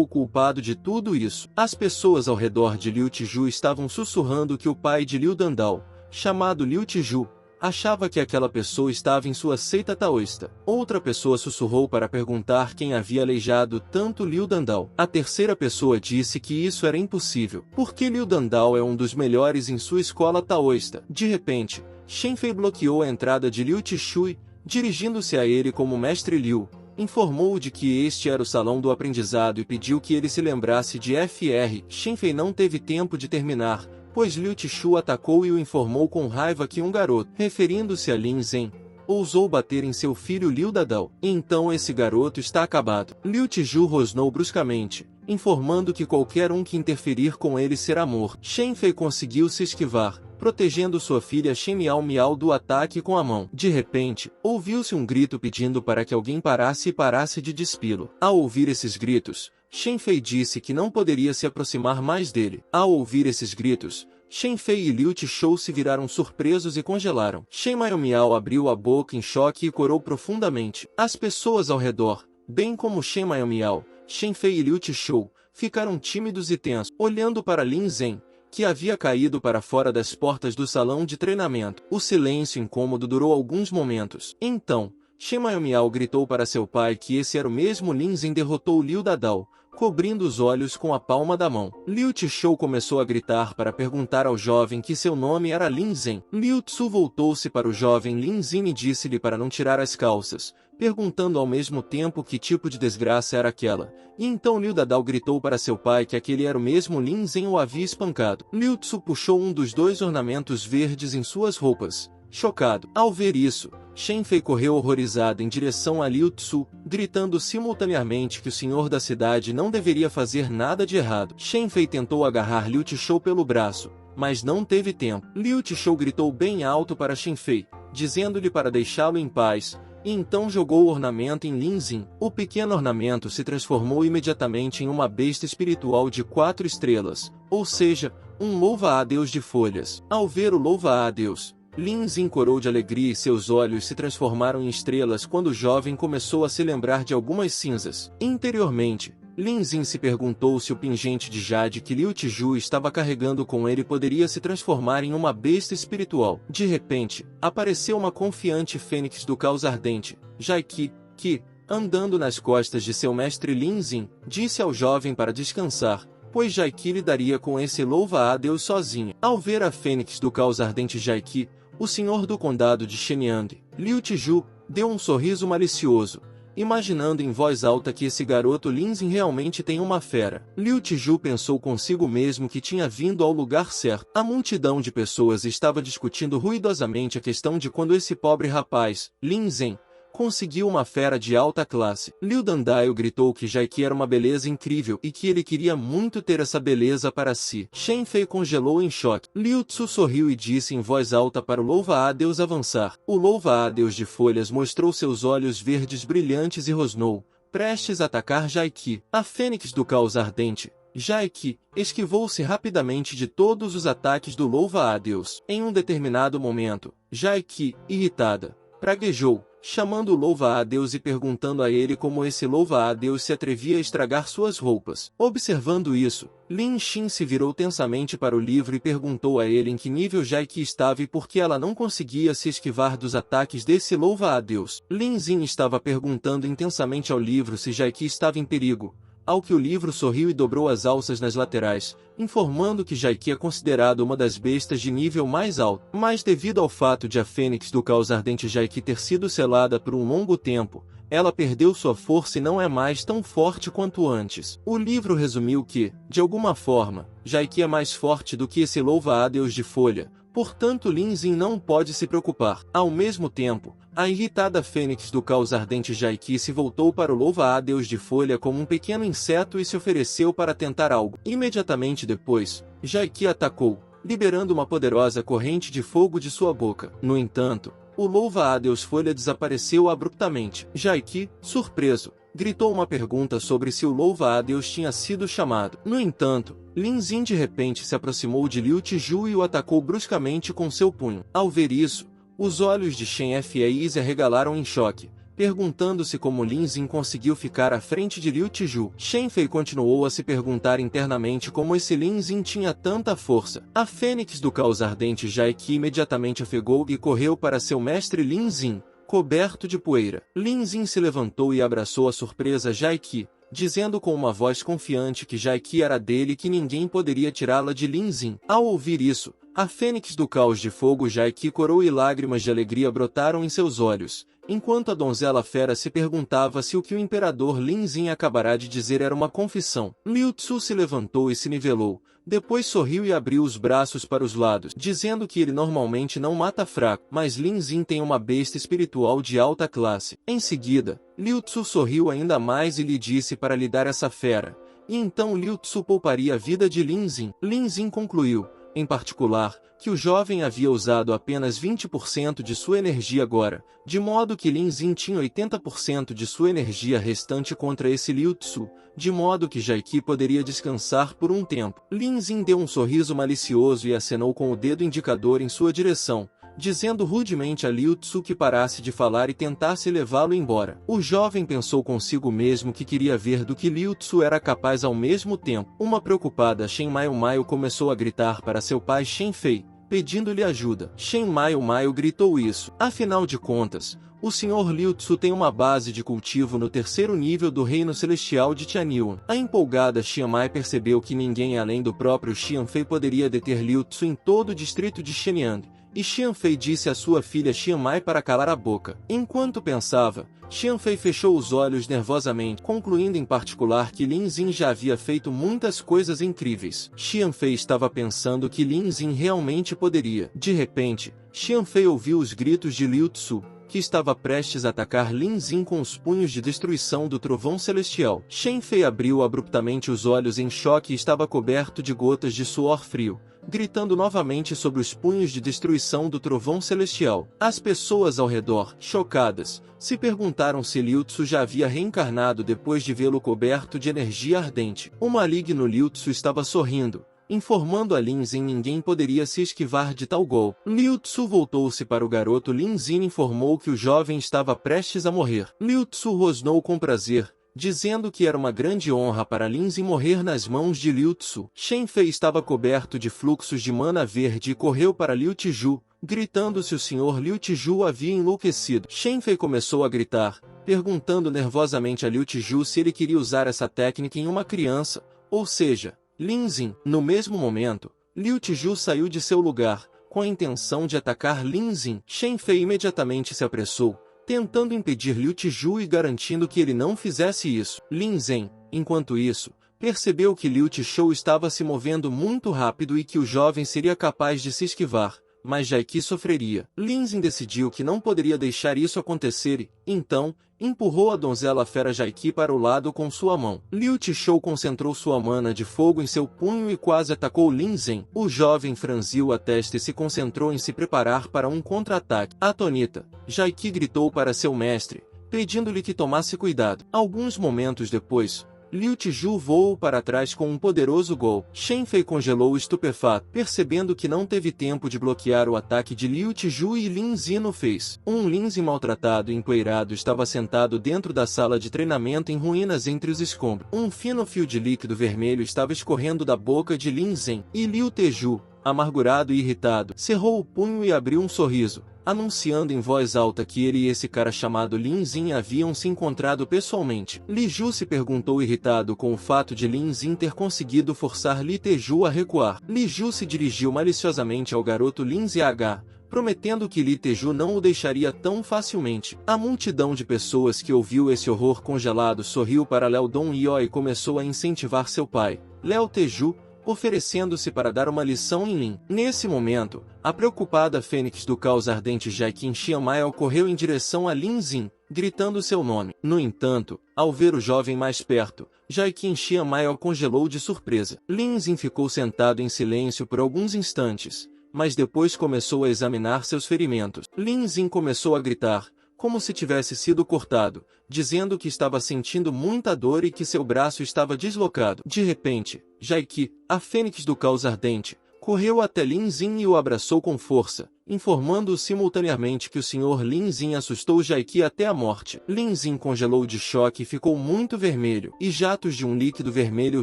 o culpado de tudo isso. As pessoas ao redor de Liu Tiju estavam sussurrando que o pai de Liu Dandao, chamado Liu Tiju, achava que aquela pessoa estava em sua seita taoísta. Outra pessoa sussurrou para perguntar quem havia aleijado tanto Liu Dandao. A terceira pessoa disse que isso era impossível, porque Liu Dandao é um dos melhores em sua escola taoísta. De repente, Shen Fei bloqueou a entrada de Liu Tishui, dirigindo-se a ele como Mestre Liu, informou-o de que este era o salão do aprendizado e pediu que ele se lembrasse de Fr. Shen Fei não teve tempo de terminar, pois Liu Tishu atacou e o informou com raiva que um garoto, referindo-se a Lin Zhen, ousou bater em seu filho Liu Dadao. Então esse garoto está acabado. Liu Tiju rosnou bruscamente, informando que qualquer um que interferir com ele será morto. Shen Fei conseguiu se esquivar, protegendo sua filha Shen Miao Miao do ataque com a mão. De repente, ouviu-se um grito pedindo para que alguém parasse de despilo. Ao ouvir esses gritos, Shen Fei disse que não poderia se aproximar mais dele. Ao ouvir esses gritos, Shen Fei e Liu Tishou se viraram surpresos e congelaram. Shen Miao Miao abriu a boca em choque e corou profundamente. As pessoas ao redor, bem como Shen Miao Miao, Shen Fei e Liu Tishou, ficaram tímidos e tensos, olhando para Lin Zhen, que havia caído para fora das portas do salão de treinamento. O silêncio incômodo durou alguns momentos. Então, Shen Miao Miao gritou para seu pai que esse era o mesmo Lin Zhen derrotou Liu Dadao, cobrindo os olhos com a palma da mão. Liu Tishou começou a gritar para perguntar ao jovem que seu nome era Lin Zhen. Liu Tsu voltou-se para o jovem Lin Zhen e disse-lhe para não tirar as calças, perguntando ao mesmo tempo que tipo de desgraça era aquela. E então Liu Dadao gritou para seu pai que aquele era o mesmo Lin Zhen o havia espancado. Liu Tsu puxou um dos dois ornamentos verdes em suas roupas, chocado. Ao ver isso, Shen Fei correu horrorizada em direção a Liu Tsu, gritando simultaneamente que o senhor da cidade não deveria fazer nada de errado. Shen Fei tentou agarrar Liu Tishou pelo braço, mas não teve tempo. Liu Tishou gritou bem alto para Shen Fei, dizendo-lhe para deixá-lo em paz, e então jogou o ornamento em Lin Zhen. O pequeno ornamento se transformou imediatamente em uma besta espiritual de 4 estrelas, ou seja, um louva-a-Deus de folhas. Ao ver o louva-a-Deus, Lin Zhen corou de alegria e seus olhos se transformaram em estrelas quando o jovem começou a se lembrar de algumas cinzas. Interiormente, Lin Zhen se perguntou se o pingente de jade que Liu Tiju estava carregando com ele poderia se transformar em uma besta espiritual. De repente, apareceu uma confiante fênix do caos ardente, Jaiki, que, andando nas costas de seu mestre Lin Zhen, disse ao jovem para descansar, pois Jaiki lidaria com esse louva-a-Deus sozinho. Ao ver a fênix do caos ardente Jaiki, o senhor do condado de Shenyang, Liu Tiju, deu um sorriso malicioso, imaginando em voz alta que esse garoto Lin Zhen realmente tem uma fera. Liu Tiju pensou consigo mesmo que tinha vindo ao lugar certo. A multidão de pessoas estava discutindo ruidosamente a questão de quando esse pobre rapaz, Lin Zhen, conseguiu uma fera de alta classe. Liu Dandao gritou que Jaiki era uma beleza incrível e que ele queria muito ter essa beleza para si. Shen Fei congelou em choque. Liu Tsu sorriu e disse em voz alta para o louva-a-Deus avançar. O louva-a-Deus de folhas mostrou seus olhos verdes brilhantes e rosnou, prestes a atacar Jaiki. A fênix do caos ardente, Jaiki, esquivou-se rapidamente de todos os ataques do louva-a-Deus. Em um determinado momento, Jaiki, irritada, praguejou, chamando o louva-a-Deus e perguntando a ele como esse louva-a-Deus se atrevia a estragar suas roupas. Observando isso, Lin Xin se virou tensamente para o livro e perguntou a ele em que nível Jaiki estava e por que ela não conseguia se esquivar dos ataques desse louva-a-Deus. Lin Xin estava perguntando intensamente ao livro se Jaiki estava em perigo, ao que o livro sorriu e dobrou as alças nas laterais, informando que Jaiki é considerado uma das bestas de nível mais alto. Mas devido ao fato de a fênix do caos ardente Jaiki ter sido selada por um longo tempo, ela perdeu sua força e não é mais tão forte quanto antes. O livro resumiu que, de alguma forma, Jaiki é mais forte do que esse louva-a-Deus de folha, portanto Lin Zin não pode se preocupar. Ao mesmo tempo, a irritada fênix do caos ardente Jaiki se voltou para o louva-a-Deus de folha como um pequeno inseto e se ofereceu para tentar algo. Imediatamente depois, Jaiki atacou, liberando uma poderosa corrente de fogo de sua boca. No entanto, o louva-a-Deus folha desapareceu abruptamente. Jaiki, surpreso, gritou uma pergunta sobre se o louva-a-Deus tinha sido chamado. No entanto, Lin Zin de repente se aproximou de Liu Tiju e o atacou bruscamente com seu punho. Ao ver isso, os olhos de Shen Fei se arregalaram em choque, perguntando-se como Lin Zin conseguiu ficar à frente de Liu Tiju. Shen Fei continuou a se perguntar internamente como esse Lin Zin tinha tanta força. A fênix do caos ardente Jaiki imediatamente afegou e correu para seu mestre Lin Zin, coberto de poeira. Lin Zin se levantou e abraçou a surpresa Jaiki, dizendo com uma voz confiante que Jaiki era dele e que ninguém poderia tirá-la de Lin Zin. Ao ouvir isso, a fênix do caos de fogo Jaiki corou e lágrimas de alegria brotaram em seus olhos, enquanto a donzela fera se perguntava se o que o imperador Lin Zin acabará de dizer era uma confissão. Liu Tzu se levantou e se nivelou, depois sorriu e abriu os braços para os lados, dizendo que ele normalmente não mata fraco, mas Lin Zin tem uma besta espiritual de alta classe. Em seguida, Liu Tzu sorriu ainda mais e lhe disse para lhe dar essa fera, e então Liu Tzu pouparia a vida de Lin Zin. Lin Zin concluiu, em particular, que o jovem havia usado apenas 20% de sua energia agora, de modo que Lin Zin tinha 80% de sua energia restante contra esse Liu Tzu, de modo que Jaiki poderia descansar por um tempo. Lin Zin deu um sorriso malicioso e acenou com o dedo indicador em sua direção, dizendo rudemente a Liu Tzu que parasse de falar e tentasse levá-lo embora. O jovem pensou consigo mesmo que queria ver do que Liu Tzu era capaz ao mesmo tempo. Uma preocupada Shen Maio começou a gritar para seu pai Shen Fei, pedindo-lhe ajuda. Shen Maio gritou isso. Afinal de contas, o Sr. Liu Tzu tem uma base de cultivo no terceiro nível do Reino Celestial de Tianyuan. A empolgada Xian Mai percebeu que ninguém além do próprio Xian Fei poderia deter Liu Tzu em todo o distrito de Shenyang, e Xian Fei disse à sua filha Xian Mai para calar a boca. Enquanto pensava, Xian Fei fechou os olhos nervosamente, concluindo em particular que Lin Zin já havia feito muitas coisas incríveis. Xian Fei estava pensando que Lin Zin realmente poderia. De repente, Xian Fei ouviu os gritos de Liu Tzu, que estava prestes a atacar Lin Zin com os punhos de destruição do trovão celestial. Shen Fei abriu abruptamente os olhos em choque e estava coberto de gotas de suor frio, gritando novamente sobre os punhos de destruição do trovão celestial. As pessoas ao redor, chocadas, se perguntaram se Liu Tzu já havia reencarnado depois de vê-lo coberto de energia ardente. O maligno Liu Tzu estava sorrindo, informando a Lin Zin ninguém poderia se esquivar de tal golpe. Liu Tzu voltou-se para o garoto Lin Zin e informou que o jovem estava prestes a morrer. Liu Tzu rosnou com prazer, dizendo que era uma grande honra para Lin Zin morrer nas mãos de Liu Tzu. Shen Fei estava coberto de fluxos de mana verde e correu para Liu Tiju, gritando se o Sr. Liu Tiju havia enlouquecido. Shen Fei começou a gritar, perguntando nervosamente a Liu Tiju se ele queria usar essa técnica em uma criança, ou seja, Lin Zin. No mesmo momento, Liu Tiju saiu de seu lugar, com a intenção de atacar Lin Zin. Shen Fei imediatamente se apressou, tentando impedir Liu Tiju e garantindo que ele não fizesse isso. Lin Zin, enquanto isso, percebeu que Liu Tiju estava se movendo muito rápido e que o jovem seria capaz de se esquivar, mas Jaiki sofreria. Lin Zin decidiu que não poderia deixar isso acontecer e, então, empurrou a donzela fera Jaiki para o lado com sua mão. Liu Tiju concentrou sua mana de fogo em seu punho e quase atacou Lin Zin. O jovem franziu a testa e se concentrou em se preparar para um contra-ataque. Atonita, Jaiki gritou para seu mestre, pedindo-lhe que tomasse cuidado. Alguns momentos depois, Liu Tiju voou para trás com um poderoso golpe. Shen Fei congelou estupefato, percebendo que não teve tempo de bloquear o ataque de Liu Tiju e Lin Zin o fez. Um Lin Zin maltratado e empoeirado estava sentado dentro da sala de treinamento em ruínas entre os escombros. Um fino fio de líquido vermelho estava escorrendo da boca de Lin Zin, e Liu Tiju, amargurado e irritado, cerrou o punho e abriu um sorriso, anunciando em voz alta que ele e esse cara chamado Lin Zin haviam se encontrado pessoalmente. Li Ju se perguntou irritado com o fato de Lin Zin ter conseguido forçar Li Teju a recuar. Li Ju se dirigiu maliciosamente ao garoto Lin ZH, prometendo que Li Teju não o deixaria tão facilmente. A multidão de pessoas que ouviu esse horror congelado sorriu para Liao Dongyue e começou a incentivar seu pai, Liao Teju, oferecendo-se para dar uma lição em Lin. Nesse momento, a preocupada fênix do caos ardente Jaiqin Xianmael correu em direção a Lin Xin, gritando seu nome. No entanto, ao ver o jovem mais perto, Jaiqin Xianmael congelou de surpresa. Lin Xin ficou sentado em silêncio por alguns instantes, mas depois começou a examinar seus ferimentos. Lin Xin começou a gritar, como se tivesse sido cortado, dizendo que estava sentindo muita dor e que seu braço estava deslocado. De repente, Jaiqi, a fênix do caos ardente, correu até Lin Xin e o abraçou com força, informando-o simultaneamente que o Sr. Lin Xin assustou Jaiqi até a morte. Lin Xin congelou de choque e ficou muito vermelho, e jatos de um líquido vermelho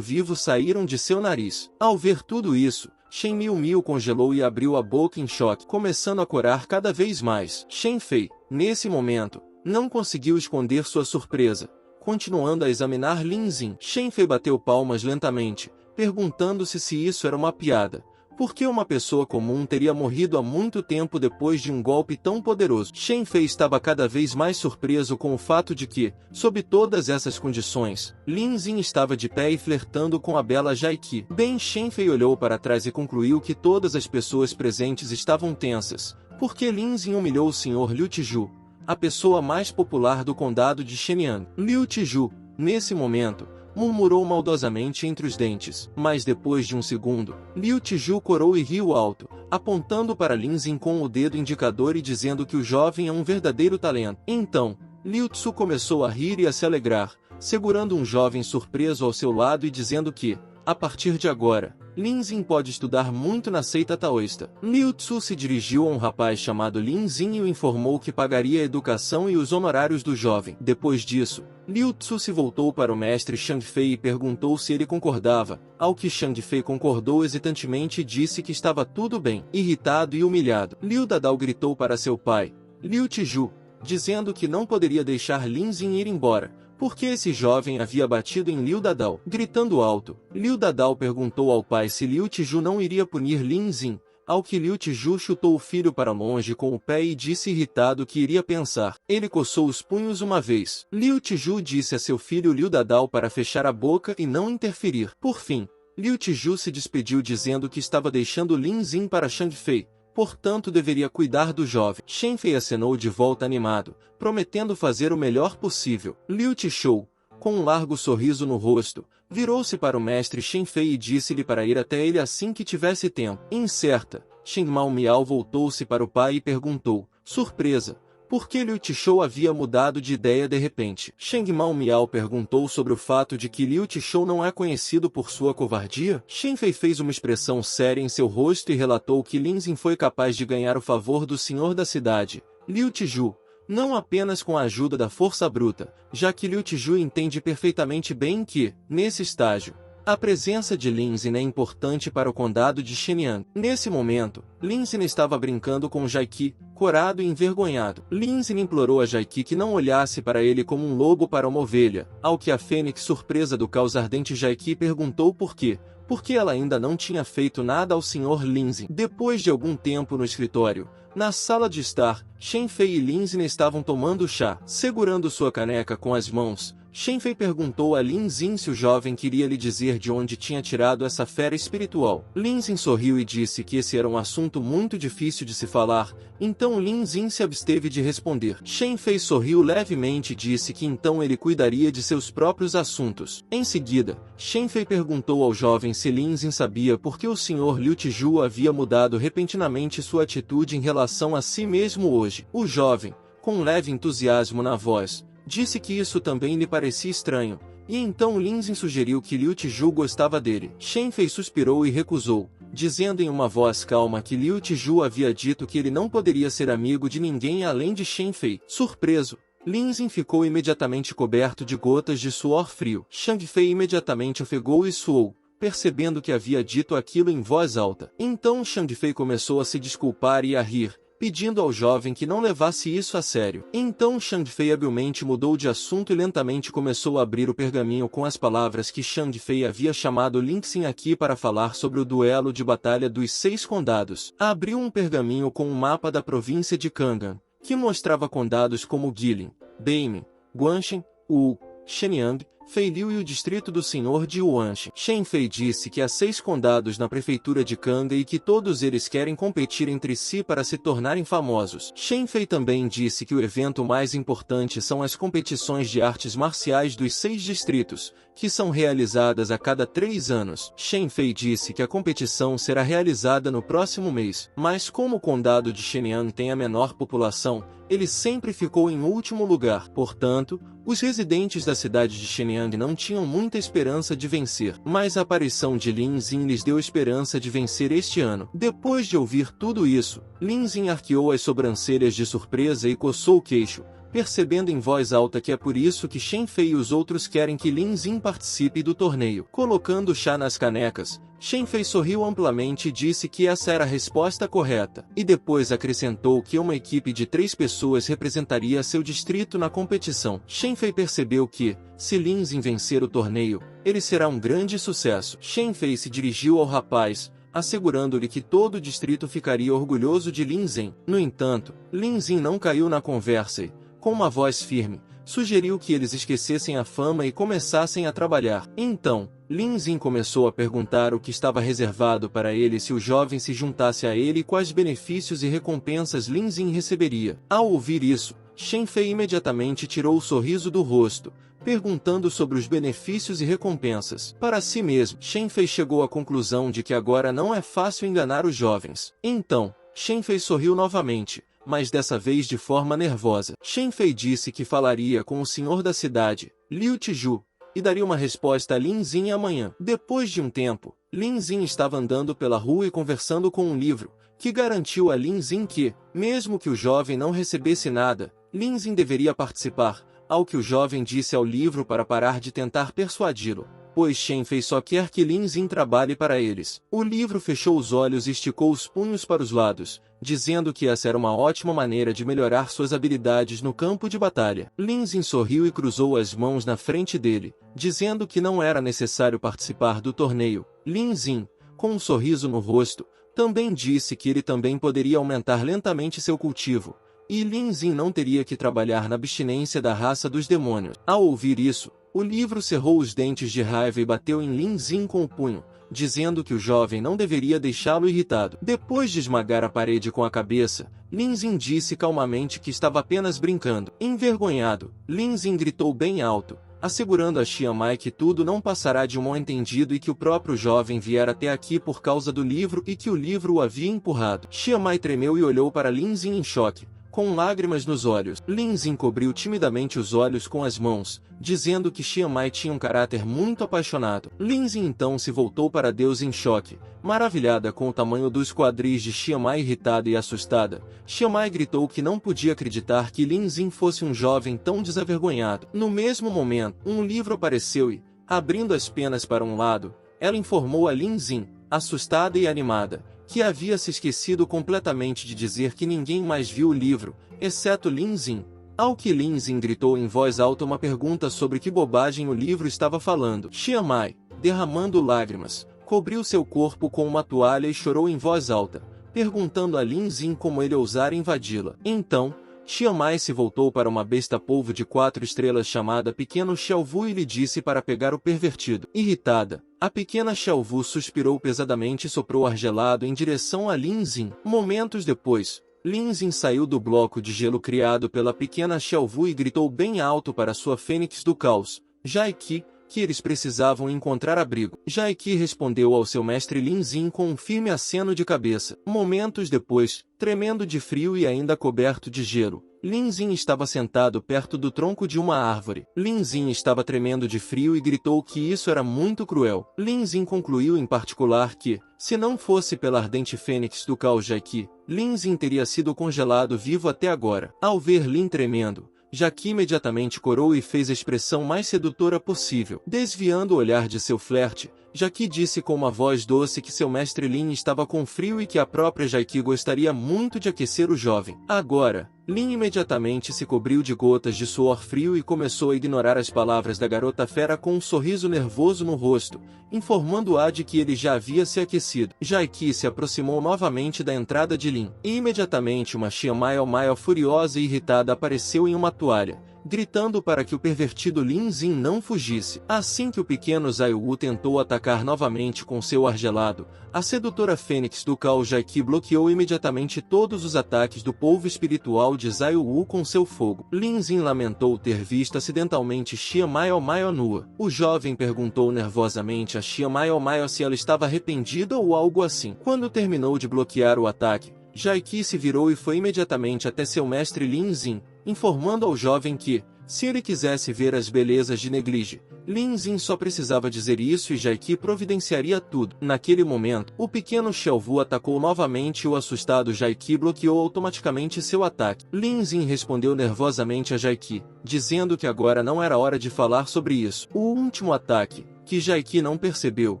vivo saíram de seu nariz. Ao ver tudo isso, Shen Miu congelou e abriu a boca em choque, começando a corar cada vez mais. Shen Fei, nesse momento, não conseguiu esconder sua surpresa, continuando a examinar Lin Xin. Shen Fei bateu palmas lentamente, perguntando-se se isso era uma piada. Por que uma pessoa comum teria morrido há muito tempo depois de um golpe tão poderoso? Shen Fei estava cada vez mais surpreso com o fato de que, sob todas essas condições, Lin Xin estava de pé e flertando com a bela Jaiqi. Shen Fei olhou para trás e concluiu que todas as pessoas presentes estavam tensas, porque Lin Xin humilhou o Sr. Liu Tiju, a pessoa mais popular do condado de Shenyang. Liu Tiju, nesse momento, murmurou maldosamente entre os dentes, mas depois de um segundo, Liu Tiju corou e riu alto, apontando para Lin Xin com o dedo indicador e dizendo que o jovem é um verdadeiro talento. Então, Liu Tzu começou a rir e a se alegrar, segurando um jovem surpreso ao seu lado e dizendo que, a partir de agora, Lin Xin pode estudar muito na seita taoísta. Liu Tzu se dirigiu a um rapaz chamado Lin Xin e o informou que pagaria a educação e os honorários do jovem. Depois disso, Liu Tzu se voltou para o mestre Shang Fei e perguntou se ele concordava, ao que Shang Fei concordou hesitantemente e disse que estava tudo bem. Irritado e humilhado, Liu Dadao gritou para seu pai, Liu Tiju, dizendo que não poderia deixar Lin Xin ir embora, porque esse jovem havia batido em Liu Dadao. Gritando alto, Liu Dadao perguntou ao pai se Liu Tiju não iria punir Lin Xin, ao que Liu Tiju chutou o filho para longe com o pé e disse irritado que iria pensar. Ele coçou os punhos uma vez. Liu Tiju disse a seu filho Liu Dadao para fechar a boca e não interferir. Por fim, Liu Tiju se despediu dizendo que estava deixando Lin Xin para Shang Fei, portanto deveria cuidar do jovem. Shen Fei acenou de volta animado, prometendo fazer o melhor possível. Liu Tishou, com um largo sorriso no rosto, virou-se para o mestre Shen Fei e disse-lhe para ir até ele assim que tivesse tempo. Incerta, Shen Mao Miao voltou-se para o pai e perguntou, surpresa, por que Liu Tishou havia mudado de ideia de repente? Shen Mao Miao perguntou sobre o fato de que Liu Tishou não é conhecido por sua covardia. Shen Fei fez uma expressão séria em seu rosto e relatou que Lin Xin foi capaz de ganhar o favor do senhor da cidade, Liu Tiju, não apenas com a ajuda da força bruta, já que Liu Tiju entende perfeitamente bem que, nesse estágio, a presença de Lin Xin é importante para o condado de Shenyang. Nesse momento, Lin Xin estava brincando com Jaiqi, corado e envergonhado. Lin Xin implorou a Jaiqi que não olhasse para ele como um lobo para uma ovelha, ao que a fênix surpresa do caos ardente Jaiqi perguntou por quê, porque ela ainda não tinha feito nada ao Sr. Lin Xin. Depois de algum tempo no escritório, na sala de estar, Shen Fei e Lin Xin estavam tomando chá. Segurando sua caneca com as mãos, Shen Fei perguntou a Lin Xin se o jovem queria lhe dizer de onde tinha tirado essa fera espiritual. Lin Xin sorriu e disse que esse era um assunto muito difícil de se falar, então Lin Xin se absteve de responder. Shen Fei sorriu levemente e disse que então ele cuidaria de seus próprios assuntos. Em seguida, Shen Fei perguntou ao jovem se Lin Xin sabia por que o Sr. Liu Tiju havia mudado repentinamente sua atitude em relação a si mesmo hoje. O jovem, com um leve entusiasmo na voz, disse que isso também lhe parecia estranho, e então Lin Xin sugeriu que Liu Tiju gostava dele. Shen Fei suspirou e recusou, dizendo em uma voz calma que Liu Tiju havia dito que ele não poderia ser amigo de ninguém além de Shen Fei. Surpreso, Lin Xin ficou imediatamente coberto de gotas de suor frio. Shang Fei imediatamente ofegou e suou, percebendo que havia dito aquilo em voz alta. Então Shang Fei começou a se desculpar e a rir, pedindo ao jovem que não levasse isso a sério. Então Shang Fei habilmente mudou de assunto e lentamente começou a abrir o pergaminho com as palavras que Shang Fei havia chamado Lin Xin aqui para falar sobre o duelo de batalha dos 6 condados. Abriu um pergaminho com um mapa da província de Kangan, que mostrava condados como Guilin, Beiming, Guanshen, Wu, Shenyang, Feiliu e o distrito do senhor de Yuanshan. Shen Fei disse que há 6 condados na prefeitura de Kanga e que todos eles querem competir entre si para se tornarem famosos. Shen Fei também disse que o evento mais importante são as competições de artes marciais dos 6 distritos, que são realizadas a cada 3 anos. Shen Fei disse que a competição será realizada no próximo mês, mas como o condado de Shenyang tem a menor população, ele sempre ficou em último lugar. Portanto, os residentes da cidade de Shenyang não tinham muita esperança de vencer, mas a aparição de Lin Xin lhes deu esperança de vencer este ano. Depois de ouvir tudo isso, Lin Xin arqueou as sobrancelhas de surpresa e coçou o queixo, percebendo em voz alta que é por isso que Shen Fei e os outros querem que Lin Xin participe do torneio. Colocando chá nas canecas, Shen Fei sorriu amplamente e disse que essa era a resposta correta, e depois acrescentou que uma equipe de 3 pessoas representaria seu distrito na competição. Shen Fei percebeu que, se Lin Xin vencer o torneio, ele será um grande sucesso. Shen Fei se dirigiu ao rapaz, assegurando-lhe que todo o distrito ficaria orgulhoso de Lin Xin. No entanto, Lin Xin não caiu na conversa e, com uma voz firme, sugeriu que eles esquecessem a fama e começassem a trabalhar. Então, Lin Xin começou a perguntar o que estava reservado para ele se o jovem se juntasse a ele e quais benefícios e recompensas Lin Xin receberia. Ao ouvir isso, Shen Fei imediatamente tirou o sorriso do rosto, perguntando sobre os benefícios e recompensas. Para si mesmo, Shen Fei chegou à conclusão de que agora não é fácil enganar os jovens. Então, Shen Fei sorriu novamente, mas dessa vez de forma nervosa. Shen Fei disse que falaria com o senhor da cidade, Liu Tiju, e daria uma resposta a Lin Xin amanhã. Depois de um tempo, Lin Xin estava andando pela rua e conversando com um livro, que garantiu a Lin Xin que, mesmo que o jovem não recebesse nada, Lin Xin deveria participar, ao que o jovem disse ao livro para parar de tentar persuadi-lo, pois Shen Fei só quer que Lin Xin trabalhe para eles. O livro fechou os olhos e esticou os punhos para os lados, dizendo que essa era uma ótima maneira de melhorar suas habilidades no campo de batalha. Lin Xin sorriu e cruzou as mãos na frente dele, dizendo que não era necessário participar do torneio. Lin Xin, com um sorriso no rosto, também disse que ele também poderia aumentar lentamente seu cultivo, e Lin Xin não teria que trabalhar na abstinência da raça dos demônios. Ao ouvir isso, o livro cerrou os dentes de raiva e bateu em Lin Xin com o punho, dizendo que o jovem não deveria deixá-lo irritado. Depois de esmagar a parede com a cabeça, Lin Xin disse calmamente que estava apenas brincando. Envergonhado, Lin Xin gritou bem alto, assegurando a Xian Mai que tudo não passará de um mal-entendido e que o próprio jovem viera até aqui por causa do livro e que o livro o havia empurrado. Xian Mai tremeu e olhou para Lin Xin em choque, com lágrimas nos olhos. Lin Xin cobriu timidamente os olhos com as mãos, dizendo que Xian Mai tinha um caráter muito apaixonado. Lin Xin então se voltou para Deus em choque, maravilhada com o tamanho dos quadris de Xian Mai. Irritada e assustada, Xian Mai gritou que não podia acreditar que Lin Xin fosse um jovem tão desavergonhado. No mesmo momento, um livro apareceu e, abrindo as penas para um lado, ela informou a Lin Xin, assustada e animada, que havia se esquecido completamente de dizer que ninguém mais viu o livro, exceto Lin Xin. Ao que Lin Xin gritou em voz alta uma pergunta sobre que bobagem o livro estava falando. Xian Mai, derramando lágrimas, cobriu seu corpo com uma toalha e chorou em voz alta, perguntando a Lin Xin como ele ousara invadi-la. Então, Xian Mai se voltou para uma besta polvo de 4 estrelas chamada Pequeno Xiaovu e lhe disse para pegar o pervertido. Irritada, a pequena Xiaovu suspirou pesadamente e soprou ar gelado em direção a Lin Xin. Momentos depois, Lin Xin saiu do bloco de gelo criado pela pequena Xiaovu e gritou bem alto para sua fênix do caos, Jaiki, que eles precisavam encontrar abrigo. Jaiki respondeu ao seu mestre Lin Xin com um firme aceno de cabeça. Momentos depois, tremendo de frio e ainda coberto de gelo, Lin Xin estava sentado perto do tronco de uma árvore. Lin Xin estava tremendo de frio e gritou que isso era muito cruel. Lin Xin concluiu em particular que, se não fosse pela ardente fênix do caos Jaiki, Lin Xin teria sido congelado vivo até agora. Ao ver Lin tremendo, Jaiki imediatamente corou e fez a expressão mais sedutora possível. Desviando o olhar de seu flerte, Jaiki disse com uma voz doce que seu mestre Lin estava com frio e que a própria Jaiki gostaria muito de aquecer o jovem. Agora, Lin imediatamente se cobriu de gotas de suor frio e começou a ignorar as palavras da garota fera com um sorriso nervoso no rosto, informando-a de que ele já havia se aquecido. Jaiki se aproximou novamente da entrada de Lin, e imediatamente uma Xia Maio furiosa e irritada apareceu em uma toalha, gritando para que o pervertido Lin Xin não fugisse. Assim que o pequeno Zai Wu tentou atacar novamente com seu argelado, a sedutora Fênix do Cao Jaiki bloqueou imediatamente todos os ataques do polvo espiritual de Zai Wu com seu fogo. Lin Xin lamentou ter visto acidentalmente Xia Maio nua. O jovem perguntou nervosamente a Xia Maio se ela estava arrependida ou algo assim. Quando terminou de bloquear o ataque, Jaiki se virou e foi imediatamente até seu mestre Lin Xin, informando ao jovem que, se ele quisesse ver as belezas de Neglige, Lin Xin só precisava dizer isso e Jaiki providenciaria tudo. Naquele momento, o pequeno Xiaovu atacou novamente e o assustado Jaiki bloqueou automaticamente seu ataque. Lin Xin respondeu nervosamente a Jaiki, dizendo que agora não era hora de falar sobre isso. O último ataque, que Jaiki não percebeu,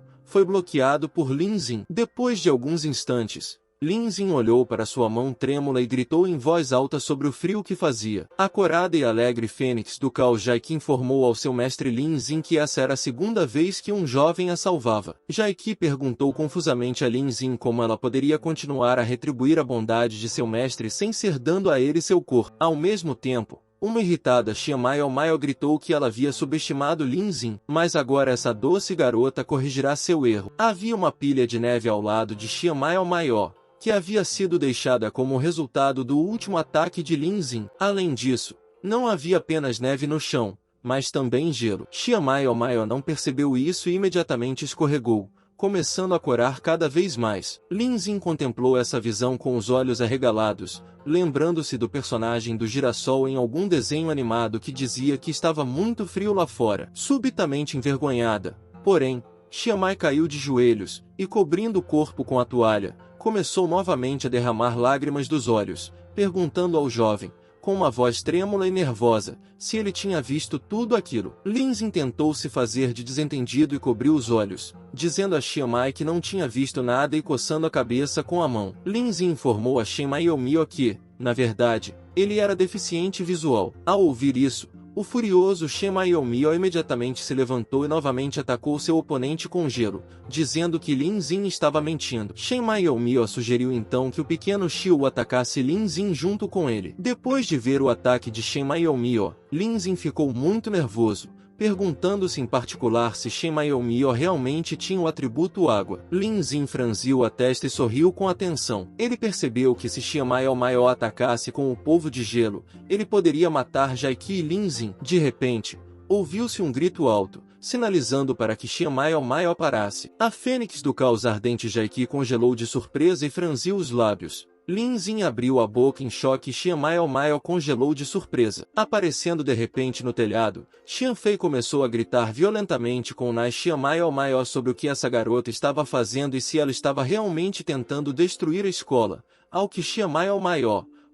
foi bloqueado por Lin Xin. Depois de alguns instantes, Lin Xin olhou para sua mão trêmula e gritou em voz alta sobre o frio que fazia. A corada e alegre Fênix do Cao Jaiki informou ao seu mestre Lin Xin que essa era a segunda vez que um jovem a salvava. Jaiki perguntou confusamente a Lin Xin como ela poderia continuar a retribuir a bondade de seu mestre sem ser dando a ele seu corpo. Ao mesmo tempo, uma irritada Xia Maio gritou que ela havia subestimado Lin Xin, mas agora essa doce garota corrigirá seu erro. Havia uma pilha de neve ao lado de Xia Maio, que havia sido deixada como resultado do último ataque de Lin Xin. Além disso, não havia apenas neve no chão, mas também gelo. Xia Maio não percebeu isso e imediatamente escorregou, começando a corar cada vez mais. Lin Xin contemplou essa visão com os olhos arregalados, lembrando-se do personagem do girassol em algum desenho animado que dizia que estava muito frio lá fora. Subitamente envergonhada, porém, Xia Mai caiu de joelhos, e cobrindo o corpo com a toalha, começou novamente a derramar lágrimas dos olhos, perguntando ao jovem, com uma voz trêmula e nervosa, se ele tinha visto tudo aquilo. Lin Xin tentou se fazer de desentendido e cobriu os olhos, dizendo a Xia Mai que não tinha visto nada e coçando a cabeça com a mão. Lin Xin informou a Xia Mai que, na verdade, ele era deficiente visual. Ao ouvir isso, o furioso Xia Maio imediatamente se levantou e novamente atacou seu oponente com gelo, dizendo que Lin Xin estava mentindo. Xia Maio sugeriu então que o pequeno Xiu atacasse Lin Xin junto com ele. Depois de ver o ataque de Xia Maio, Lin Xin ficou muito nervoso, perguntando-se em particular se Xia Maio realmente tinha o atributo água. Lin Xin franziu a testa e sorriu com atenção. Ele percebeu que se Xia Maio atacasse com o polvo de gelo, ele poderia matar Jaiki e Lin Xin. De repente, ouviu-se um grito alto, sinalizando para que Xia Maio parasse. A Fênix do Caos Ardente Jaiki congelou de surpresa e franziu os lábios. Lin Xin abriu a boca em choque e Xia Maio congelou de surpresa. Aparecendo de repente no telhado, Xian Fei começou a gritar violentamente com Nai Xia Maio sobre o que essa garota estava fazendo e se ela estava realmente tentando destruir a escola, ao que Xia Maio,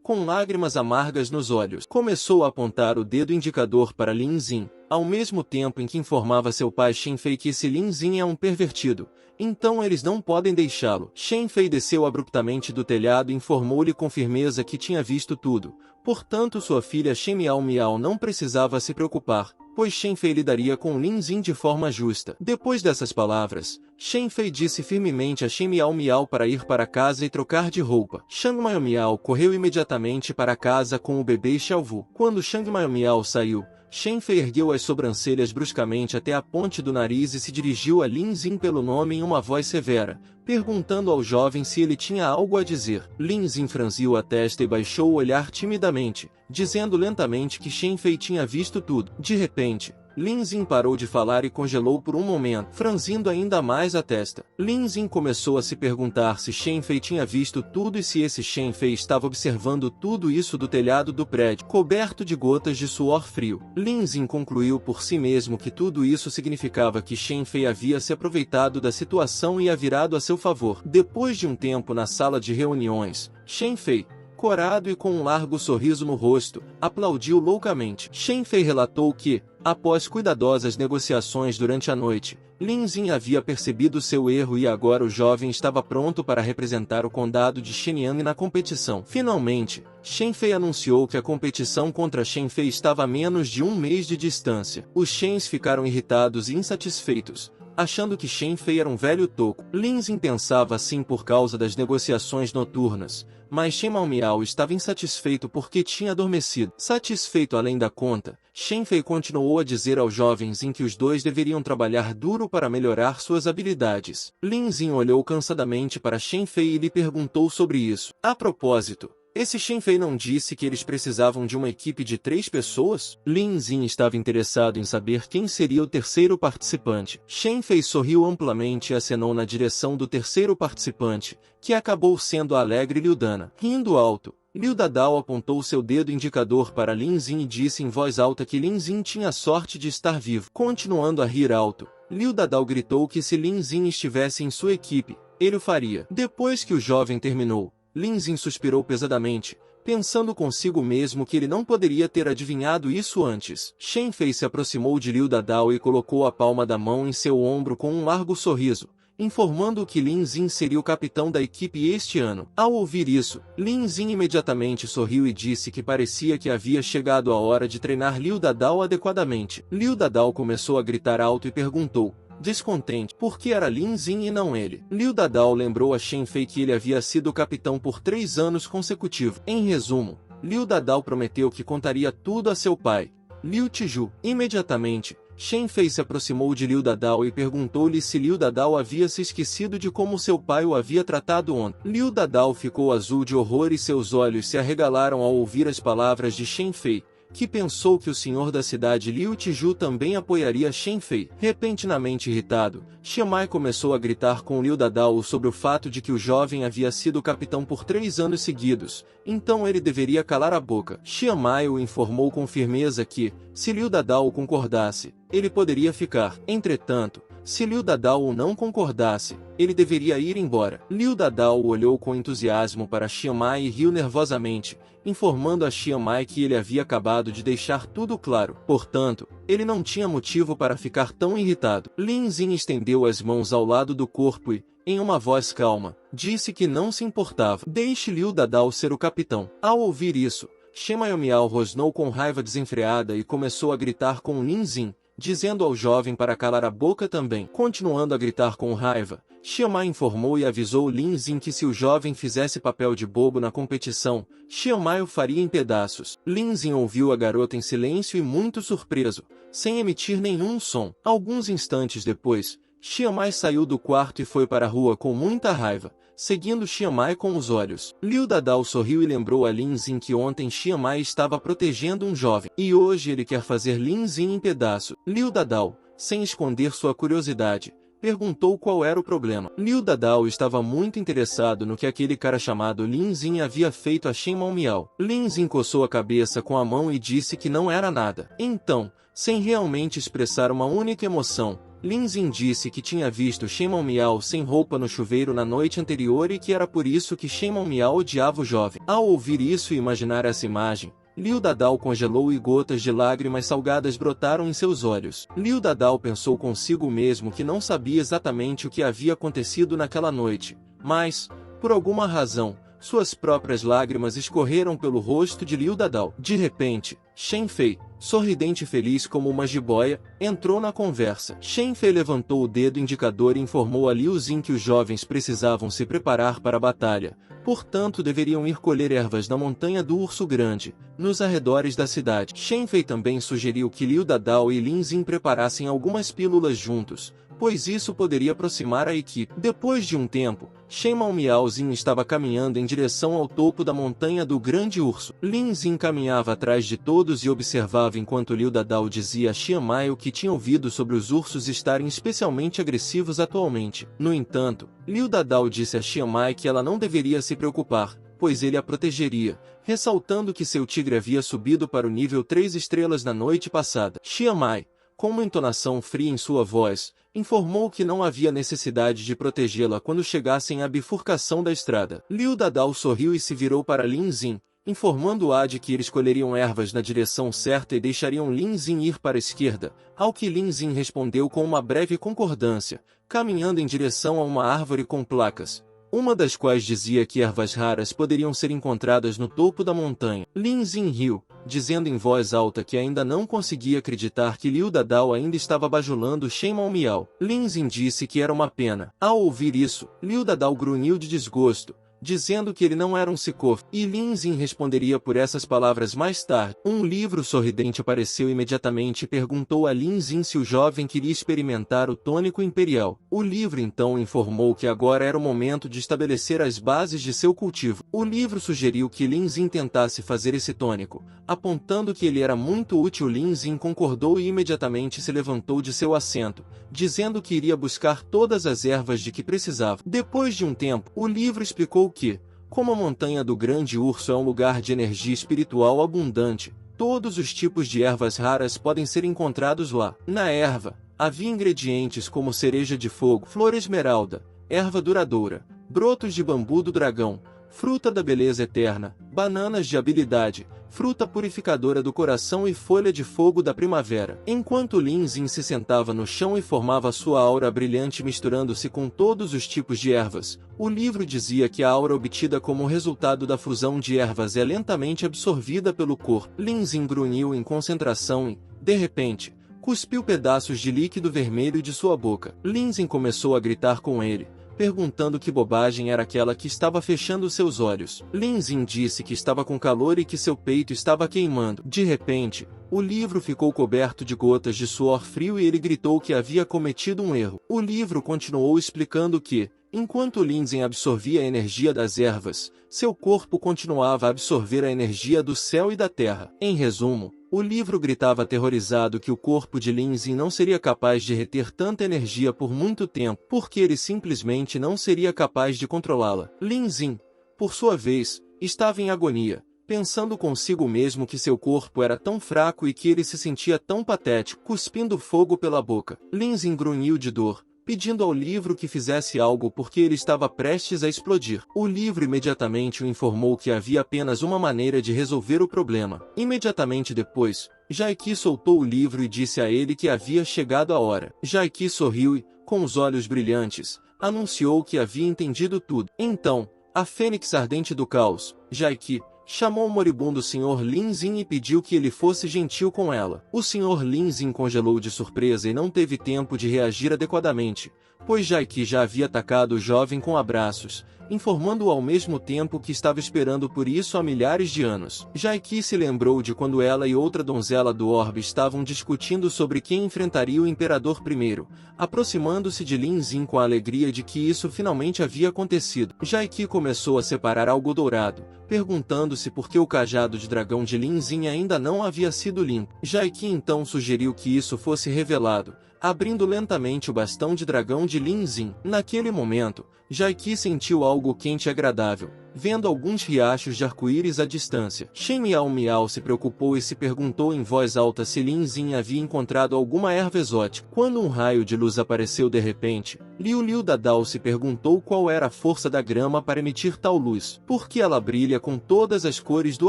com lágrimas amargas nos olhos, começou a apontar o dedo indicador para Lin Xin, ao mesmo tempo em que informava seu pai Shen Fei que esse Lin Xin é um pervertido, então eles não podem deixá-lo. Shen Fei desceu abruptamente do telhado e informou-lhe com firmeza que tinha visto tudo, portanto sua filha Shen Miao não precisava se preocupar, pois Shen Fei lidaria com Lin Xin de forma justa. Depois dessas palavras, Shen Fei disse firmemente a Shen Miao para ir para casa e trocar de roupa. Shang Miao correu imediatamente para casa com o bebê Xiaovu. Quando Shang Miao saiu, Shen Fei ergueu as sobrancelhas bruscamente até a ponte do nariz e se dirigiu a Lin Xin pelo nome em uma voz severa, perguntando ao jovem se ele tinha algo a dizer. Lin Xin franziu a testa e baixou o olhar timidamente, dizendo lentamente que Shen Fei tinha visto tudo. De repente, Lin Xin parou de falar e congelou por um momento, franzindo ainda mais a testa. Lin Xin começou a se perguntar se Shen Fei tinha visto tudo e se esse Shen Fei estava observando tudo isso do telhado do prédio, coberto de gotas de suor frio. Lin Xin concluiu por si mesmo que tudo isso significava que Shen Fei havia se aproveitado da situação e a virado a seu favor. Depois de um tempo na sala de reuniões, Shen Fei, corado e com um largo sorriso no rosto, aplaudiu loucamente. Shen Fei relatou que, Após cuidadosas negociações durante a noite, Lin Xin havia percebido seu erro e agora o jovem estava pronto para representar o condado de Shenyang na competição. Finalmente, Shen Fei anunciou que a competição contra Shen Fei estava a menos de um mês de distância. Os Shens ficaram irritados e insatisfeitos, achando que Shen Fei era um velho toco. Lin Xin pensava assim por causa das negociações noturnas, mas Shen Maomiao estava insatisfeito porque tinha adormecido. Satisfeito além da conta, Shen Fei continuou a dizer aos jovens em que os dois deveriam trabalhar duro para melhorar suas habilidades. Lin Xin olhou cansadamente para Shen Fei e lhe perguntou sobre isso. A propósito, esse Shen Fei não disse que eles precisavam de uma equipe de 3 pessoas? Lin Xin estava interessado em saber quem seria o terceiro participante. Shen Fei sorriu amplamente e acenou na direção do terceiro participante, que acabou sendo a alegre Liu Dana. Rindo alto, Liu Dadao apontou seu dedo indicador para Lin Xin e disse em voz alta que Lin Xin tinha sorte de estar vivo. Continuando a rir alto, Liu Dadao gritou que se Lin Xin estivesse em sua equipe, ele o faria. Depois que o jovem terminou, Lin Xin suspirou pesadamente, pensando consigo mesmo que ele não poderia ter adivinhado isso antes. Shen Fei se aproximou de Liu Dadao e colocou a palma da mão em seu ombro com um largo sorriso, informando que Lin Xin seria o capitão da equipe este ano. Ao ouvir isso, Lin Xin imediatamente sorriu e disse que parecia que havia chegado a hora de treinar Liu Dadao adequadamente. Liu Dadao começou a gritar alto e perguntou, descontente, por que era Lin Xin e não ele. Liu Dadao lembrou a Shen Fei que ele havia sido capitão por 3 anos consecutivos. Em resumo, Liu Dadao prometeu que contaria tudo a seu pai, Liu Tiju. Imediatamente, Shen Fei se aproximou de Liu Dadao e perguntou-lhe se Liu Dadao havia se esquecido de como seu pai o havia tratado ontem. Liu Dadao ficou azul de horror e seus olhos se arregalaram ao ouvir as palavras de Shen Fei, que pensou que o senhor da cidade Liu Tiju também apoiaria Shen Fei. Repentinamente irritado, Xiamai começou a gritar com Liu Dadao sobre o fato de que o jovem havia sido capitão por 3 anos seguidos, então ele deveria calar a boca. Xiamai o informou com firmeza que, se Liu Dadao concordasse, ele poderia ficar. Entretanto, se Liu Dadao não concordasse, ele deveria ir embora. Liu Dadao olhou com entusiasmo para Xiamai e riu nervosamente, informando a Xiamai que ele havia acabado de deixar tudo claro. Portanto, ele não tinha motivo para ficar tão irritado. Lin Xin estendeu as mãos ao lado do corpo e, em uma voz calma, disse que não se importava. Deixe Liu Dadao ser o capitão. Ao ouvir isso, Shen Maomiao rosnou com raiva desenfreada e começou a gritar com Lin Xin, dizendo ao jovem para calar a boca também. Continuando a gritar com raiva, Xiamai informou e avisou Lin Xin que se o jovem fizesse papel de bobo na competição, Xiamai o faria em pedaços. Lin Xin ouviu a garota em silêncio e muito surpreso, sem emitir nenhum som. Alguns instantes depois, Xiamai saiu do quarto e foi para a rua com muita raiva, seguindo Xiamai com os olhos. Liu Dadao sorriu e lembrou a Lin Xin que ontem Xiamai estava protegendo um jovem, e hoje ele quer fazer Lin Xin em pedaço. Liu Dadao, sem esconder sua curiosidade, perguntou qual era o problema. Liu Dadao estava muito interessado no que aquele cara chamado Lin Xin havia feito a Shen Maomiao. Lin Xin coçou a cabeça com a mão e disse que não era nada. Então, sem realmente expressar uma única emoção, Lin Xin disse que tinha visto Shen Maomiao sem roupa no chuveiro na noite anterior e que era por isso que Shen Maomiao odiava o jovem. Ao ouvir isso e imaginar essa imagem, Liu Dadao congelou e gotas de lágrimas salgadas brotaram em seus olhos. Liu Dadao pensou consigo mesmo que não sabia exatamente o que havia acontecido naquela noite, mas, por alguma razão, suas próprias lágrimas escorreram pelo rosto de Liu Dadao. De repente, Shen Fei, sorridente e feliz como uma jiboia, entrou na conversa. Shen Fei levantou o dedo indicador e informou a Liu Xin que os jovens precisavam se preparar para a batalha, portanto deveriam ir colher ervas na montanha do Urso Grande, nos arredores da cidade. Shen Fei também sugeriu que Liu Dadao e Lin Xin preparassem algumas pílulas juntos, pois isso poderia aproximar a equipe. Depois de um tempo, Shen Maomiaozinho estava caminhando em direção ao topo da montanha do Grande Urso. Lin Xin caminhava atrás de todos e observava enquanto Liu Dadao dizia a Xiamai o que tinha ouvido sobre os ursos estarem especialmente agressivos atualmente. No entanto, Liu Dadao disse a Xiamai que ela não deveria se preocupar, pois ele a protegeria, ressaltando que seu tigre havia subido para o nível 3 estrelas na noite passada. Xiamai, com uma entonação fria em sua voz, informou que não havia necessidade de protegê-la quando chegassem à bifurcação da estrada. Liu Dadao sorriu e se virou para Lin Xin, informando-a de que eles escolheriam ervas na direção certa e deixariam Lin Xin ir para a esquerda, ao que Lin Xin respondeu com uma breve concordância, caminhando em direção a uma árvore com placas, uma das quais dizia que ervas raras poderiam ser encontradas no topo da montanha. Lin Xin riu, dizendo em voz alta que ainda não conseguia acreditar que Liu Dadao ainda estava bajulando Shen Mao Miao. Lin Xin disse que era uma pena. Ao ouvir isso, Liu Dadao grunhiu de desgosto, dizendo que ele não era um Sikof, e Lin Xin responderia por essas palavras mais tarde. Um livro sorridente apareceu imediatamente e perguntou a Lin Xin se o jovem queria experimentar o tônico imperial. O livro então informou que agora era o momento de estabelecer as bases de seu cultivo. O livro sugeriu que Lin Xin tentasse fazer esse tônico, apontando que ele era muito útil. Lin Xin concordou e imediatamente se levantou de seu assento, dizendo que iria buscar todas as ervas de que precisava. Depois de um tempo, o livro explicou que, como a montanha do Grande Urso é um lugar de energia espiritual abundante, todos os tipos de ervas raras podem ser encontrados lá. Na erva, havia ingredientes como cereja de fogo, flor esmeralda, erva duradoura, brotos de bambu do dragão, fruta da beleza eterna, bananas de habilidade, fruta purificadora do coração e folha de fogo da primavera. Enquanto Lin Xin se sentava no chão e formava sua aura brilhante misturando-se com todos os tipos de ervas, o livro dizia que a aura obtida como resultado da fusão de ervas é lentamente absorvida pelo corpo. Lin Xin grunhiu em concentração e, de repente, cuspiu pedaços de líquido vermelho de sua boca. Lin Xin começou a gritar com ele, perguntando que bobagem era aquela que estava fechando seus olhos. Lin Xin disse que estava com calor e que seu peito estava queimando. De repente, o livro ficou coberto de gotas de suor frio e ele gritou que havia cometido um erro. O livro continuou explicando que, enquanto Lin Xin absorvia a energia das ervas, seu corpo continuava a absorver a energia do céu e da terra. Em resumo, o livro gritava aterrorizado que o corpo de Lin Xin não seria capaz de reter tanta energia por muito tempo, porque ele simplesmente não seria capaz de controlá-la. Lin Xin, por sua vez, estava em agonia, pensando consigo mesmo que seu corpo era tão fraco e que ele se sentia tão patético, cuspindo fogo pela boca. Lin Xin grunhiu de dor, pedindo ao livro que fizesse algo porque ele estava prestes a explodir. O livro imediatamente o informou que havia apenas uma maneira de resolver o problema. Imediatamente depois, Jaiki soltou o livro e disse a ele que havia chegado a hora. Jaiki sorriu e, com os olhos brilhantes, anunciou que havia entendido tudo. Então, a Fênix Ardente do Caos, Jaiki, chamou o moribundo Sr. Lin Xin e pediu que ele fosse gentil com ela. O Sr. Lin Xin congelou de surpresa e não teve tempo de reagir adequadamente, pois Jaiki já havia atacado o jovem com abraços, informando-o ao mesmo tempo que estava esperando por isso há milhares de anos. Jaiki se lembrou de quando ela e outra donzela do orbe estavam discutindo sobre quem enfrentaria o imperador primeiro, aproximando-se de Lin Xin com a alegria de que isso finalmente havia acontecido. Jaiki começou a separar algo dourado, perguntando-se por que o cajado de dragão de Lin Xin ainda não havia sido limpo. Jaiki então sugeriu que isso fosse revelado, abrindo lentamente o bastão de dragão de Lin Xin. Naquele momento, Jaiki sentiu algo quente e agradável, vendo alguns riachos de arco-íris à distância. Shen Miao Miao se preocupou e se perguntou em voz alta se Lin Xin havia encontrado alguma erva exótica. Quando um raio de luz apareceu de repente, Liu Dadao se perguntou qual era a força da grama para emitir tal luz. Por que ela brilha com todas as cores do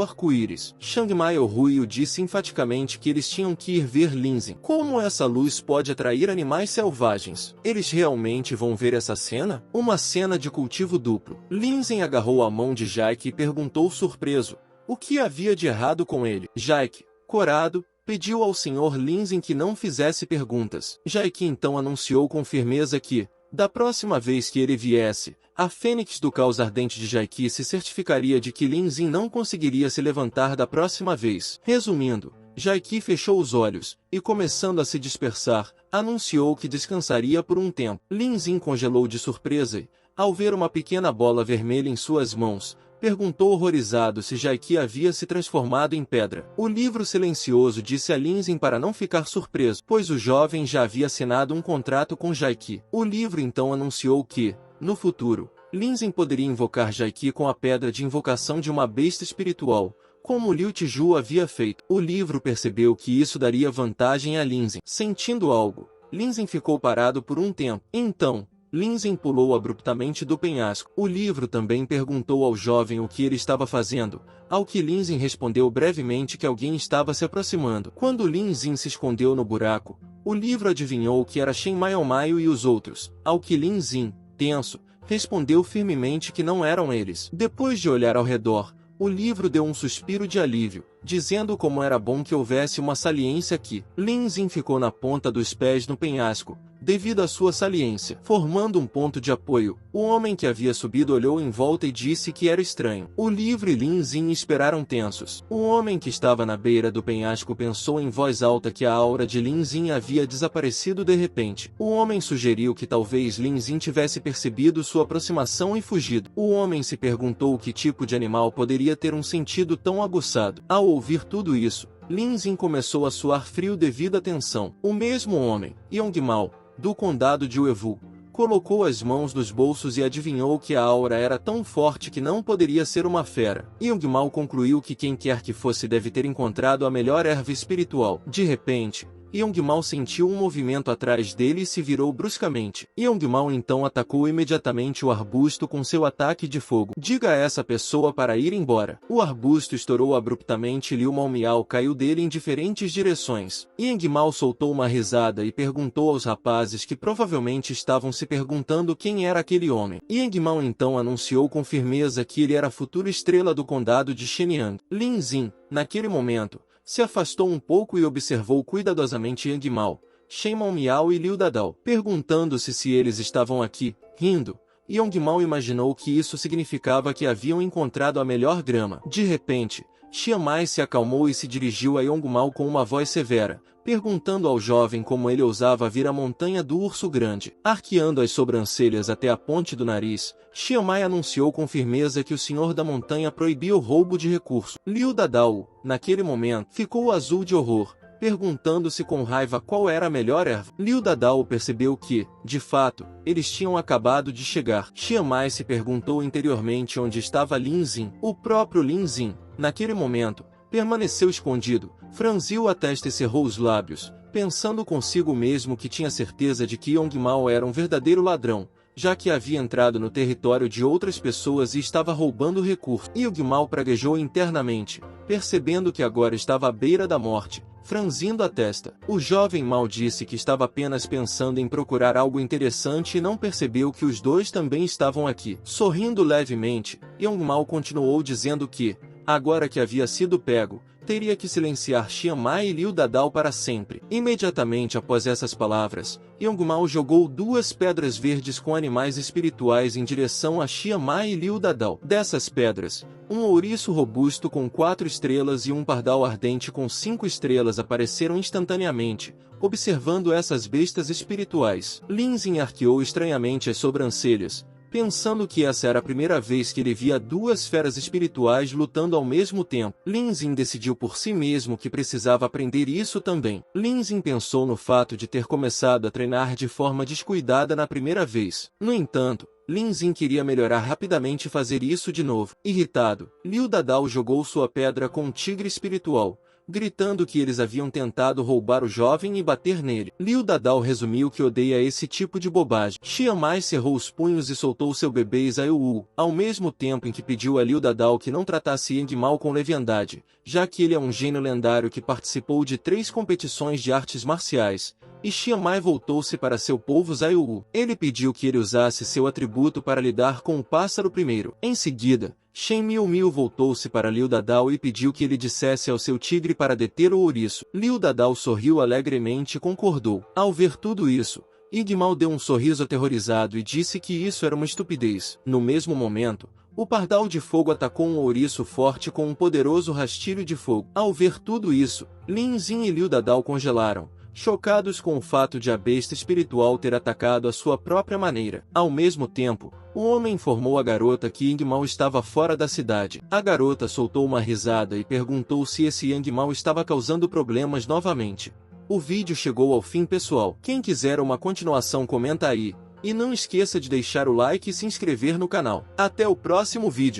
arco-íris? Shang Maio Ruiu disse enfaticamente que eles tinham que ir ver Lin Xin. Como essa luz pode atrair animais selvagens? Eles realmente vão ver essa cena? Uma cena de cultivo duplo. Lin Xin agarrou a mão de Jaiki e perguntou surpreso, o que havia de errado com ele? Jaiki, corado, pediu ao Sr. Lin Xin que não fizesse perguntas. Jaiki então anunciou com firmeza que, da próxima vez que ele viesse, a Fênix do Caos Ardente de Jaiki se certificaria de que Lin Xin não conseguiria se levantar da próxima vez. Resumindo, Jaiki fechou os olhos, e começando a se dispersar, anunciou que descansaria por um tempo. Lin Xin congelou de surpresa e, ao ver uma pequena bola vermelha em suas mãos, perguntou horrorizado se Jaiki havia se transformado em pedra. O livro silencioso disse a Lin Xin para não ficar surpreso, pois o jovem já havia assinado um contrato com Jaiki. O livro então anunciou que, no futuro, Lin Xin poderia invocar Jaiki com a pedra de invocação de uma besta espiritual, como Liu Tiju havia feito. O livro percebeu que isso daria vantagem a Lin Xin. Sentindo algo, Lin Xin ficou parado por um tempo. Então, Lin Zin pulou abruptamente do penhasco. O livro também perguntou ao jovem o que ele estava fazendo, ao que Lin Zin respondeu brevemente que alguém estava se aproximando. Quando Lin Zin se escondeu no buraco, o livro adivinhou que era Shen Maiomaio e os outros, ao que Lin Zin, tenso, respondeu firmemente que não eram eles. Depois de olhar ao redor, o livro deu um suspiro de alívio, dizendo como era bom que houvesse uma saliência aqui. Lin Zin ficou na ponta dos pés no penhasco, devido à sua saliência, formando um ponto de apoio. O homem que havia subido olhou em volta e disse que era estranho. O livro e Lin Zin esperaram tensos. O homem que estava na beira do penhasco pensou em voz alta que a aura de Lin Zin havia desaparecido de repente. O homem sugeriu que talvez Lin Zin tivesse percebido sua aproximação e fugido. O homem se perguntou que tipo de animal poderia ter um sentido tão aguçado. Ao ouvir tudo isso, Lin Zin começou a suar frio devido à tensão. O mesmo homem, Yongmao, do condado de Uevu, colocou as mãos nos bolsos e adivinhou que a aura era tão forte que não poderia ser uma fera. Yongmao concluiu que quem quer que fosse deve ter encontrado a melhor erva espiritual. De repente, Yongmao sentiu um movimento atrás dele e se virou bruscamente. Yongmao então atacou imediatamente o arbusto com seu ataque de fogo. Diga a essa pessoa para ir embora. O arbusto estourou abruptamente e Liu Maomiao caiu dele em diferentes direções. Yongmao soltou uma risada e perguntou aos rapazes que provavelmente estavam se perguntando quem era aquele homem. Yongmao então anunciou com firmeza que ele era a futura estrela do condado de Shenyang. Lin Zin, naquele momento, se afastou um pouco e observou cuidadosamente Yongmao, Shen Maomiao e Liu Dadao, perguntando-se se eles estavam aqui, rindo. Yongmao imaginou que isso significava que haviam encontrado a melhor grama. De repente, Xiamai se acalmou e se dirigiu a Yongmao com uma voz severa, perguntando ao jovem como ele ousava vir à montanha do urso grande. Arqueando as sobrancelhas até a ponte do nariz, Xiamai anunciou com firmeza que o senhor da montanha proibia o roubo de recursos. Liu Dadao, naquele momento, ficou azul de horror, perguntando-se com raiva qual era a melhor erva. Liu Dadao percebeu que, de fato, eles tinham acabado de chegar. Xiamai se perguntou interiormente onde estava Lin Zin. O próprio Lin Zin, naquele momento, permaneceu escondido, franziu a testa e cerrou os lábios, pensando consigo mesmo que tinha certeza de que Yongmao era um verdadeiro ladrão, já que havia entrado no território de outras pessoas e estava roubando recursos. Yongmao praguejou internamente, percebendo que agora estava à beira da morte, franzindo a testa. O jovem Mao disse que estava apenas pensando em procurar algo interessante e não percebeu que os dois também estavam aqui. Sorrindo levemente, Yongmao continuou dizendo que, agora que havia sido pego, teria que silenciar Xiamai e Liu Dadao para sempre. Imediatamente após essas palavras, Yongmao jogou 2 pedras verdes com animais espirituais em direção a Xiamai e Liu Dadao. Dessas pedras, um ouriço robusto com 4 estrelas e um pardal ardente com 5 estrelas apareceram instantaneamente, observando essas bestas espirituais. Lin Zin arqueou estranhamente as sobrancelhas, pensando que essa era a primeira vez que ele via 2 feras espirituais lutando ao mesmo tempo. Lin Zin decidiu por si mesmo que precisava aprender isso também. Lin Zin pensou no fato de ter começado a treinar de forma descuidada na primeira vez. No entanto, Lin Zin queria melhorar rapidamente e fazer isso de novo. Irritado, Liu Dadao jogou sua pedra com um tigre espiritual, gritando que eles haviam tentado roubar o jovem e bater nele. Liu Dadao resumiu que odeia esse tipo de bobagem. Xiamai cerrou os punhos e soltou seu bebê Zaiwu, ao mesmo tempo em que pediu a Liu Dadao que não tratasse Yongmao com leviandade, já que ele é um gênio lendário que participou de 3 competições de artes marciais. E Xiamai voltou-se para seu polvo Zaiwu. Ele pediu que ele usasse seu atributo para lidar com o pássaro primeiro. Em seguida, Shen Miu voltou-se para Liu Dadao e pediu que ele dissesse ao seu tigre para deter o ouriço. Liu Dadao sorriu alegremente e concordou. Ao ver tudo isso, Yongmao deu um sorriso aterrorizado e disse que isso era uma estupidez. No mesmo momento, o pardal de fogo atacou um ouriço forte com um poderoso rastilho de fogo. Ao ver tudo isso, Lin Zin e Liu Dadao congelaram, chocados com o fato de a besta espiritual ter atacado à sua própria maneira. Ao mesmo tempo, o homem informou a garota que Yongmao estava fora da cidade. A garota soltou uma risada e perguntou se esse Yongmao estava causando problemas novamente. O vídeo chegou ao fim, pessoal. Quem quiser uma continuação comenta aí. E não esqueça de deixar o like e se inscrever no canal. Até o próximo vídeo.